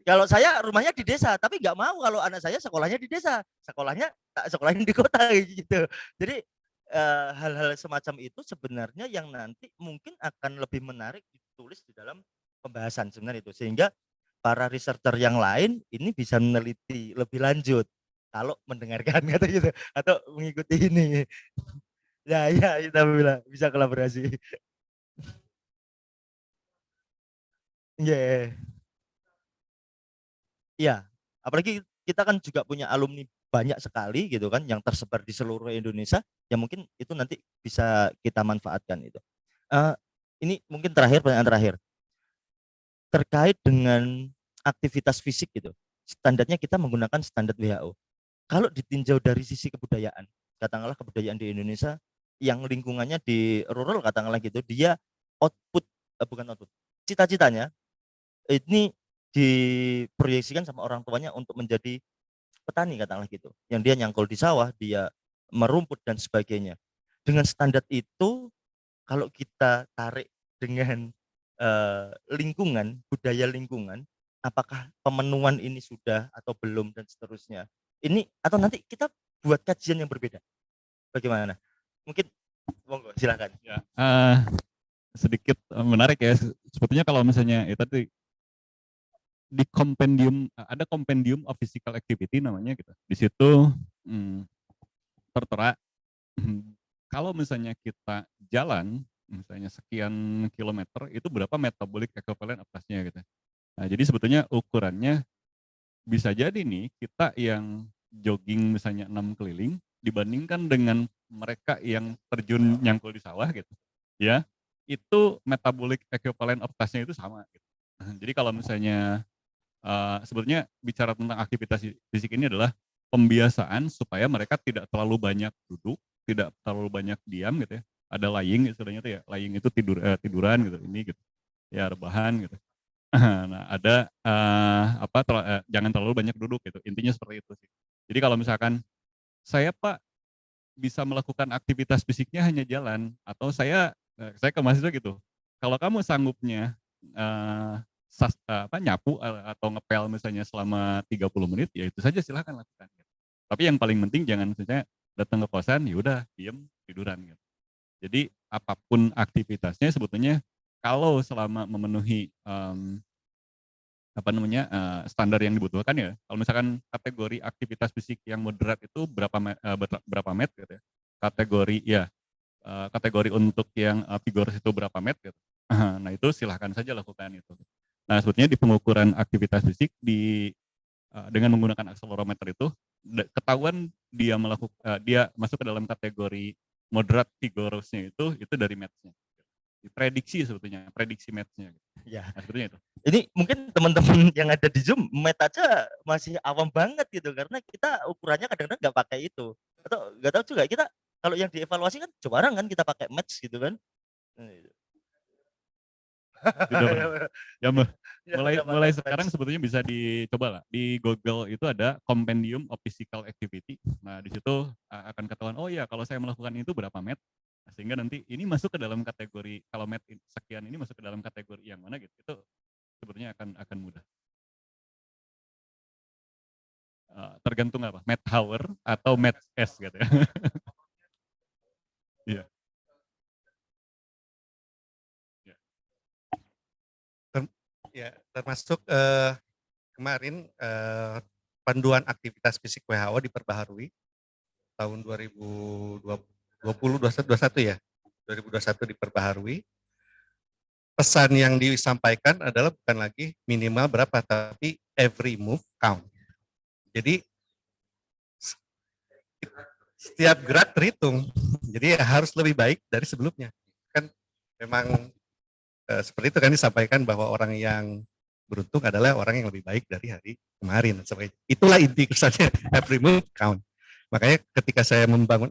Kalau saya rumahnya di desa, tapi nggak mau kalau anak saya sekolahnya di desa, sekolahnya tak sekolahin di kota gitu. Jadi hal-hal semacam itu sebenarnya yang nanti mungkin akan lebih menarik ditulis di dalam pembahasan sebenarnya itu sehingga para researcher yang lain ini bisa meneliti lebih lanjut kalau mendengarkan kata gitu atau mengikuti ini. Ya kita bilang bisa kolaborasi. Iya. Iya, apalagi kita kan juga punya alumni banyak sekali gitu kan yang tersebar di seluruh Indonesia, ya mungkin itu nanti bisa kita manfaatkan itu. Eh, ini mungkin terakhir, pertanyaan terakhir. Terkait dengan aktivitas fisik gitu, standarnya kita menggunakan standar WHO. Kalau ditinjau dari sisi kebudayaan, katakanlah kebudayaan di Indonesia yang lingkungannya di rural katakanlah gitu, dia output, bukan output, cita-citanya ini diproyeksikan sama orang tuanya untuk menjadi petani katakanlah gitu. Yang dia nyangkul di sawah, dia merumput dan sebagainya. Dengan standar itu kalau kita tarik dengan lingkungan, budaya lingkungan, apakah pemenuhan ini sudah atau belum dan seterusnya. Ini atau nanti kita buat kajian yang berbeda. Bagaimana? Mungkin monggo silakan. Ya, sedikit menarik ya. Sepertinya kalau misalnya ya tadi di kompendium ada kompendium of physical activity namanya gitu. Di situ tertera kalau misalnya kita jalan misalnya sekian kilometer itu berapa metabolic equivalent of task-nya gitu. Nah, jadi sebetulnya ukurannya bisa jadi nih kita yang jogging misalnya 6 keliling dibandingkan dengan mereka yang terjun nyangkul di sawah gitu. Ya, itu metabolic equivalent of task-nya itu sama gitu. Jadi kalau misalnya sebetulnya bicara tentang aktivitas fisik ini adalah pembiasaan supaya mereka tidak terlalu banyak duduk, tidak terlalu banyak diam gitu ya. Ada lying istilahnya tuh ya, lying itu tiduran gitu, ini gitu. Ya rebahan gitu. Nah, ada jangan terlalu banyak duduk gitu. Intinya seperti itu sih. Jadi kalau misalkan saya Pak bisa melakukan aktivitas fisiknya hanya jalan atau saya ke mahasiswa gitu. Kalau kamu sanggupnya nyapu atau ngepel misalnya selama 30 menit ya itu saja silahkan lakukan. Tapi yang paling penting jangan misalnya datang ke kosan ya udah diem tiduran gitu. Jadi apapun aktivitasnya sebetulnya kalau selama memenuhi standar yang dibutuhkan ya. Kalau misalkan kategori aktivitas fisik yang moderat itu berapa met gitu ya. Kategori untuk yang vigorous itu berapa met gitu. Nah, itu silahkan saja lakukan itu. Nah, sebetulnya di pengukuran aktivitas fisik dengan menggunakan akselerometer itu ketahuan dia masuk ke dalam kategori moderat vigorousnya itu dari match-nya. Diprediksi sebetulnya, prediksi match-nya. Ya. Nah, sebetulnya itu. Ini mungkin teman-teman yang ada di Zoom met aja masih awam banget gitu karena kita ukurannya kadang-kadang nggak pakai itu atau nggak tahu juga kita kalau yang dievaluasi kan coba kan kita pakai match gitu kan. Ya, mulai sekarang sebetulnya bisa dicoba lah di Google itu ada Compendium of Physical Activity. Nah di situ akan ketahuan oh ya kalau saya melakukan itu berapa met. Nah, sehingga nanti ini masuk ke dalam kategori kalau met sekian ini masuk ke dalam kategori yang mana gitu itu sebetulnya akan mudah. Tergantung apa met hour atau met s gitu ya. Iya. Ya, termasuk kemarin panduan aktivitas fisik WHO diperbaharui tahun 2021 ya. 2021 diperbaharui. Pesan yang disampaikan adalah bukan lagi minimal berapa, tapi every move count. Jadi setiap gerak terhitung. Jadi harus lebih baik dari sebelumnya. Kan memang seperti itu kan disampaikan bahwa orang yang beruntung adalah orang yang lebih baik dari hari kemarin. Itulah inti kesannya every move count. Makanya ketika saya membangun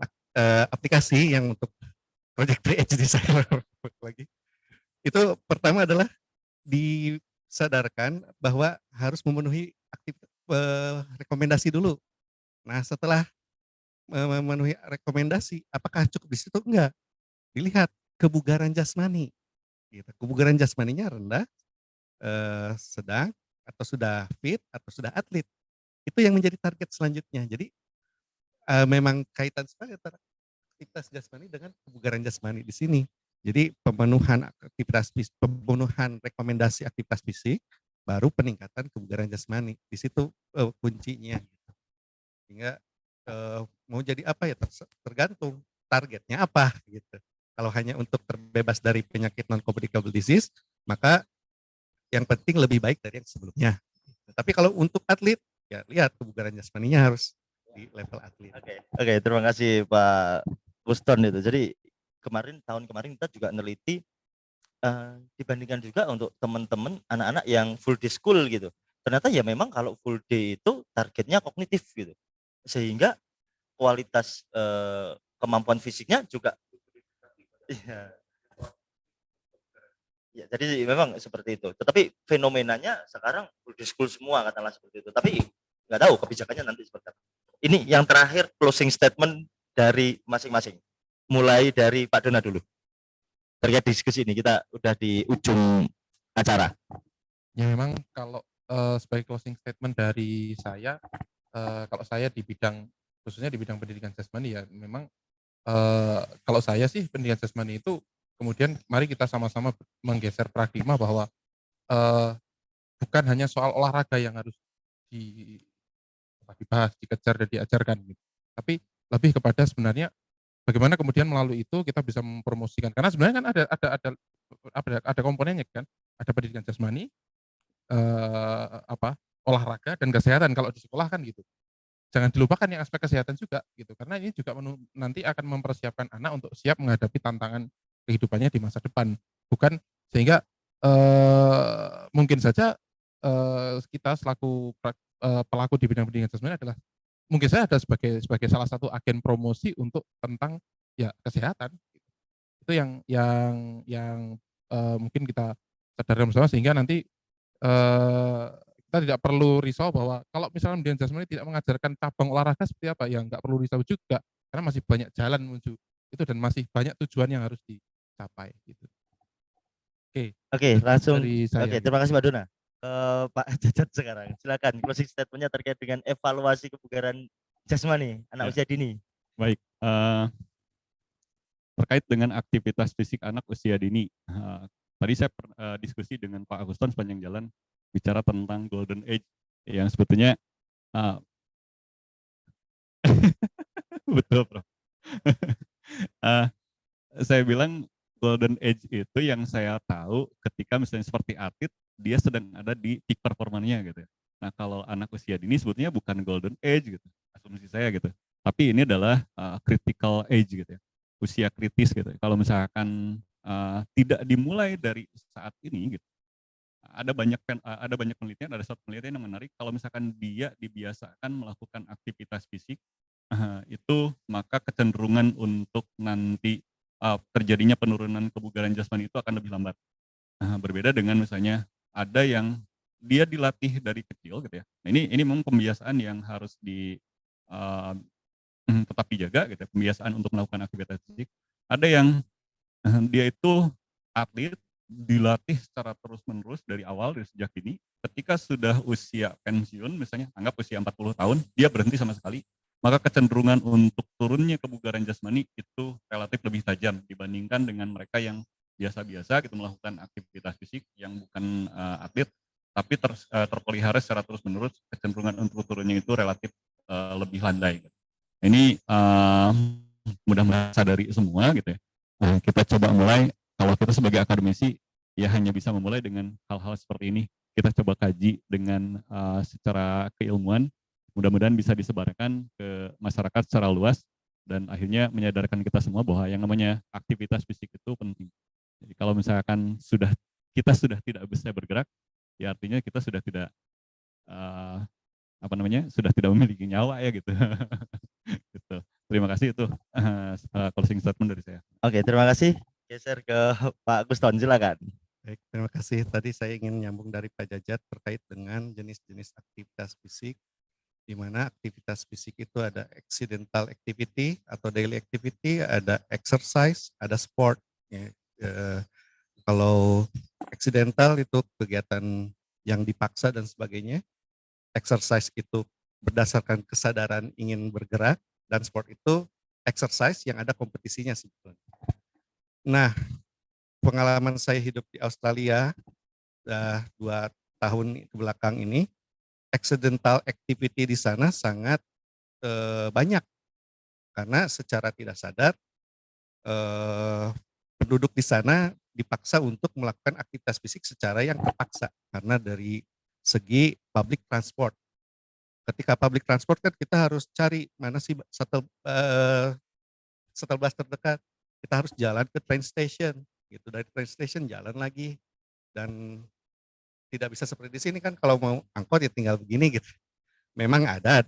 aplikasi yang untuk Project 3H saya lagi, itu pertama adalah disadarkan bahwa harus memenuhi rekomendasi dulu. Nah setelah memenuhi rekomendasi, apakah cukup di situ? Enggak. Dilihat kebugaran jasmani. Gitu. Kebugaran jasmaninya rendah, sedang, atau sudah fit, atau sudah atlet. Itu yang menjadi target selanjutnya. Jadi memang kaitan sekali antara aktivitas jasmani dengan kebugaran jasmani di sini. Jadi pemenuhan rekomendasi aktivitas fisik, baru peningkatan kebugaran jasmani. Di situ kuncinya. Sehingga mau jadi apa ya tergantung targetnya apa gitu. Kalau hanya untuk terbebas dari penyakit non-communicable disease, maka yang penting lebih baik dari yang sebelumnya. Tapi kalau untuk atlet, ya lihat kebugaran jasmaninya harus di level atlet. Oke, terima kasih Pak Guston itu. Jadi tahun kemarin kita juga neliti dibandingkan juga untuk teman-teman anak-anak yang full day school gitu. Ternyata ya memang kalau full day itu targetnya kognitif gitu. Sehingga kualitas kemampuan fisiknya juga iya. Ya, jadi memang seperti itu. Tetapi fenomenanya sekarang full day school semua katakanlah seperti itu. Tapi nggak tahu kebijakannya nanti seperti apa. Ini yang terakhir closing statement dari masing-masing. Mulai dari Pak Dona dulu. Terkait diskusi ini kita udah di ujung acara. Ya memang kalau sebagai closing statement dari saya, kalau saya di bidang khususnya di bidang pendidikan jasmani ya memang kalau saya sih pendidikan jasmani itu kemudian mari kita sama-sama menggeser paradigma bahwa bukan hanya soal olahraga yang harus dibahas, dikejar dan diajarkan gitu. Tapi lebih kepada sebenarnya bagaimana kemudian melalui itu kita bisa mempromosikan. Karena sebenarnya kan ada komponennya kan, ada pendidikan jasmani, olahraga dan kesehatan kalau di sekolah kan gitu. Jangan dilupakan yang aspek kesehatan juga gitu, karena ini juga nanti akan mempersiapkan anak untuk siap menghadapi tantangan kehidupannya di masa depan. Bukan sehingga mungkin saja kita selaku pelaku di bidang pendidikan jasmani adalah mungkin saya ada sebagai salah satu agen promosi untuk tentang ya kesehatan. Itu yang mungkin kita sadarkan bersama sehingga nanti kita tidak perlu risau bahwa kalau misalnya pendidikan jasmani tidak mengajarkan cabang olahraga seperti apa, ya nggak perlu risau juga, karena masih banyak jalan menuju itu dan masih banyak tujuan yang harus dicapai gitu. Oke, langsung. Dari saya, Oke, terima kasih Pak Dona. Pak Jajat sekarang, silakan closing statement-nya terkait dengan evaluasi kebugaran jasmani anak usia dini. Baik, terkait dengan aktivitas fisik anak usia dini. Tadi saya diskusi dengan Pak Aguston sepanjang jalan bicara tentang golden age yang sebetulnya betul, Prof. Saya bilang golden age itu yang saya tahu ketika misalnya seperti atlet dia sedang ada di peak performanya gitu. Nah kalau anak usia dini sebetulnya bukan golden age gitu, asumsi saya gitu. Tapi ini adalah critical age gitu ya, usia kritis gitu. Kalau misalkan tidak dimulai dari saat ini gitu. Ada banyak penelitian, ada satu penelitian yang menarik. Kalau misalkan dia dibiasakan melakukan aktivitas fisik, itu maka kecenderungan untuk nanti terjadinya penurunan kebugaran jasmani itu akan lebih lambat. Berbeda dengan misalnya ada yang dia dilatih dari kecil gitu ya. Nah, ini memang pembiasaan yang harus tetap dijaga gitu ya, pembiasaan untuk melakukan aktivitas fisik. Ada yang dia itu atlet dilatih secara terus-menerus dari awal, dari sejak dini. Ketika sudah usia pensiun, misalnya anggap usia 40 tahun, dia berhenti sama sekali, maka kecenderungan untuk turunnya kebugaran jasmani itu relatif lebih tajam dibandingkan dengan mereka yang biasa-biasa gitu melakukan aktivitas fisik yang bukan atlet, tapi terpelihara secara terus-menerus, kecenderungan untuk turunnya itu relatif lebih landai. Ini mudah-mudahan sadari semua gitu ya. Nah, kita coba mulai, kalau kita sebagai akademisi ya hanya bisa memulai dengan hal-hal seperti ini. Kita coba kaji dengan secara keilmuan, mudah-mudahan bisa disebarkan ke masyarakat secara luas dan akhirnya menyadarkan kita semua bahwa yang namanya aktivitas fisik itu penting. Jadi kalau misalkan kita sudah tidak bisa bergerak, ya artinya kita sudah tidak sudah tidak memiliki nyawa ya gitu. Gitu. Terima kasih, itu closing statement dari saya. Oke, terima kasih. Geser ke Pak Guston, silakan. Baik, terima kasih. Tadi saya ingin nyambung dari Pak Jajat terkait dengan jenis-jenis aktivitas fisik, di mana aktivitas fisik itu ada accidental activity atau daily activity, ada exercise, ada sport. Ya, kalau accidental itu kegiatan yang dipaksa dan sebagainya, exercise itu berdasarkan kesadaran ingin bergerak, dan sport itu exercise yang ada kompetisinya sebetulnya. Nah, pengalaman saya hidup di Australia 2 tahun ke belakang ini, accidental activity di sana sangat banyak, karena secara tidak sadar penduduk di sana dipaksa untuk melakukan aktivitas fisik secara yang terpaksa karena dari segi public transport. Ketika public transport kan kita harus cari mana sih shuttle bus terdekat. Kita harus jalan ke train station, gitu. Dari train station jalan lagi, dan tidak bisa seperti di sini kan kalau mau angkot ya tinggal begini gitu. Memang ada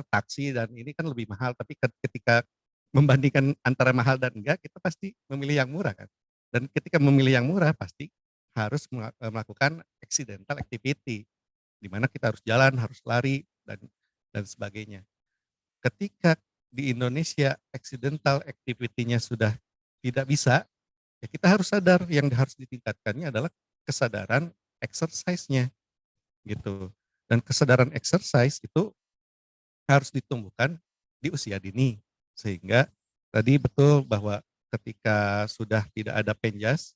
taksi dan ini kan lebih mahal, tapi ketika membandingkan antara mahal dan enggak, kita pasti memilih yang murah kan. Dan ketika memilih yang murah pasti harus melakukan accidental activity, di mana kita harus jalan, harus lari dan sebagainya. Ketika di Indonesia accidental activity-nya sudah tidak bisa, ya kita harus sadar yang harus ditingkatkannya adalah kesadaran exercise-nya gitu. Dan kesadaran exercise itu harus ditumbuhkan di usia dini, sehingga tadi betul bahwa ketika sudah tidak ada penjas,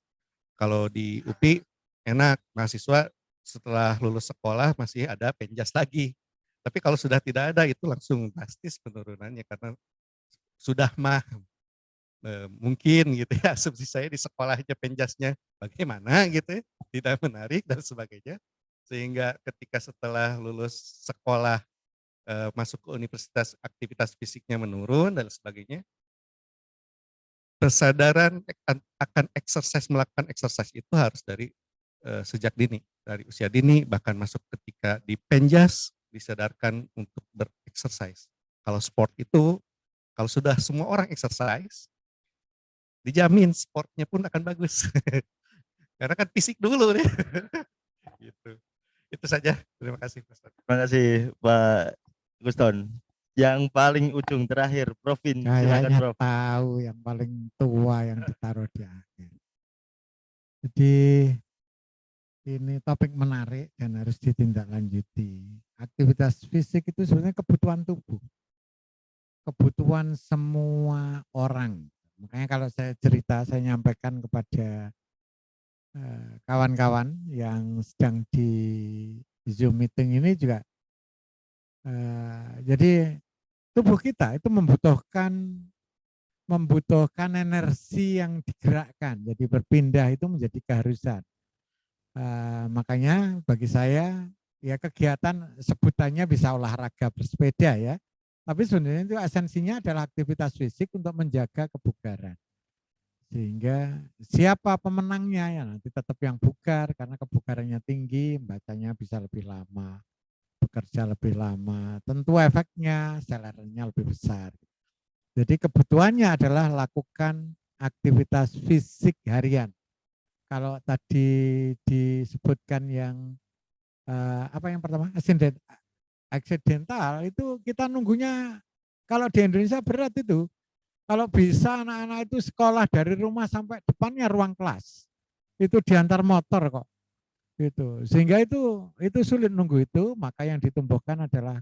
kalau di UPI enak, mahasiswa setelah lulus sekolah masih ada penjas lagi. Tapi kalau sudah tidak ada itu langsung drastis penurunannya, karena sudah mungkin gitu ya, asumsi saya di sekolah aja penjasnya bagaimana gitu ya, tidak menarik dan sebagainya. Sehingga ketika setelah lulus sekolah masuk ke universitas, aktivitas fisiknya menurun dan sebagainya. Kesadaran akan melakukan exercise itu harus dari sejak dini, dari usia dini, bahkan masuk ketika di penjas disadarkan untuk berexercise. Kalau sport itu, kalau sudah semua orang exercise, dijamin sportnya pun akan bagus. Karena kan fisik dulu deh. Gitu. Itu saja. Terima kasih, Pak. Terima kasih, Pak Guston. Yang paling ujung terakhir, Profin, silakan Kayaknya Prof. tahu yang paling tua yang ditaruh di akhir. Jadi ini topik menarik dan harus ditindaklanjuti. Aktivitas fisik itu sebenarnya kebutuhan tubuh, kebutuhan semua orang. Makanya kalau saya cerita, saya nyampaikan kepada kawan-kawan yang sedang di Zoom meeting ini juga. Jadi tubuh kita itu membutuhkan energi yang digerakkan. Jadi berpindah itu menjadi keharusan. Makanya bagi saya ya kegiatan sebutannya bisa olahraga bersepeda ya. Tapi sebenarnya itu esensinya adalah aktivitas fisik untuk menjaga kebugaran. Sehingga siapa pemenangnya ya nanti tetap yang bugar karena kebugarannya tinggi, bacanya bisa lebih lama, bekerja lebih lama. Tentu efeknya seleranya lebih besar. Jadi kebutuhannya adalah lakukan aktivitas fisik harian. Kalau tadi disebutkan yang apa yang pertama aksidental itu kita nunggunya kalau di Indonesia berat itu. Kalau bisa anak-anak itu sekolah dari rumah sampai depannya ruang kelas. Itu diantar motor kok. Gitu. Sehingga itu sulit nunggu itu, maka yang ditumbuhkan adalah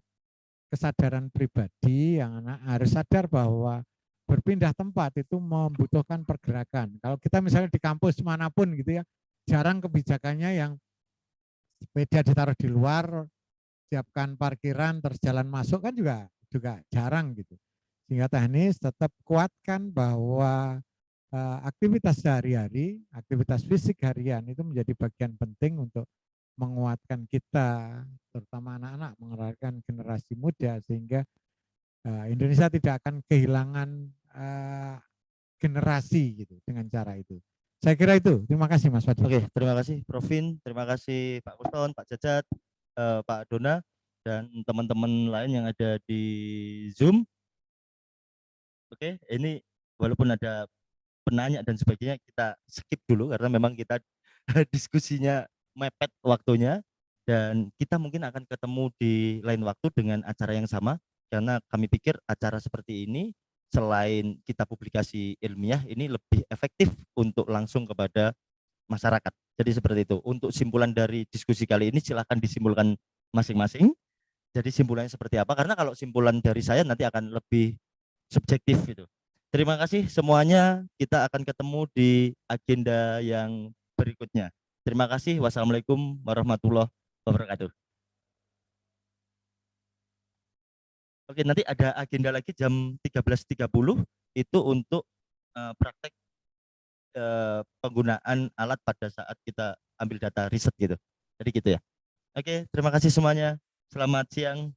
kesadaran pribadi yang anak harus sadar bahwa berpindah tempat itu membutuhkan pergerakan. Kalau kita misalnya di kampus manapun gitu ya, jarang kebijakannya yang sepeda ditaruh di luar, siapkan parkiran, terus jalan masuk kan juga jarang gitu. Sehingga teknis tetap kuatkan bahwa aktivitas sehari-hari, aktivitas fisik harian itu menjadi bagian penting untuk menguatkan kita, terutama anak-anak, mengeluarkan generasi muda sehingga Indonesia tidak akan kehilangan generasi gitu dengan cara itu. Saya kira itu. Terima kasih Mas Fadil. Oke, terima kasih Prof. Vin, terima kasih Pak Kuston, Pak Jajat, Pak Dona, dan teman-teman lain yang ada di Zoom. Oke, ini walaupun ada penanya dan sebagainya, kita skip dulu karena memang kita diskusinya mepet waktunya, dan kita mungkin akan ketemu di lain waktu dengan acara yang sama, karena kami pikir acara seperti ini selain kita publikasi ilmiah, ini lebih efektif untuk langsung kepada masyarakat. Jadi seperti itu. Untuk simpulan dari diskusi kali ini silahkan disimpulkan masing-masing. Jadi simpulannya seperti apa? Karena kalau simpulan dari saya nanti akan lebih subjektif gitu. Terima kasih semuanya. Kita akan ketemu di agenda yang berikutnya. Terima kasih. Wassalamualaikum warahmatullahi wabarakatuh. Oke, nanti ada agenda lagi jam 13.30 itu untuk praktek penggunaan alat pada saat kita ambil data riset gitu. Jadi gitu ya. Oke, terima kasih semuanya. Selamat siang.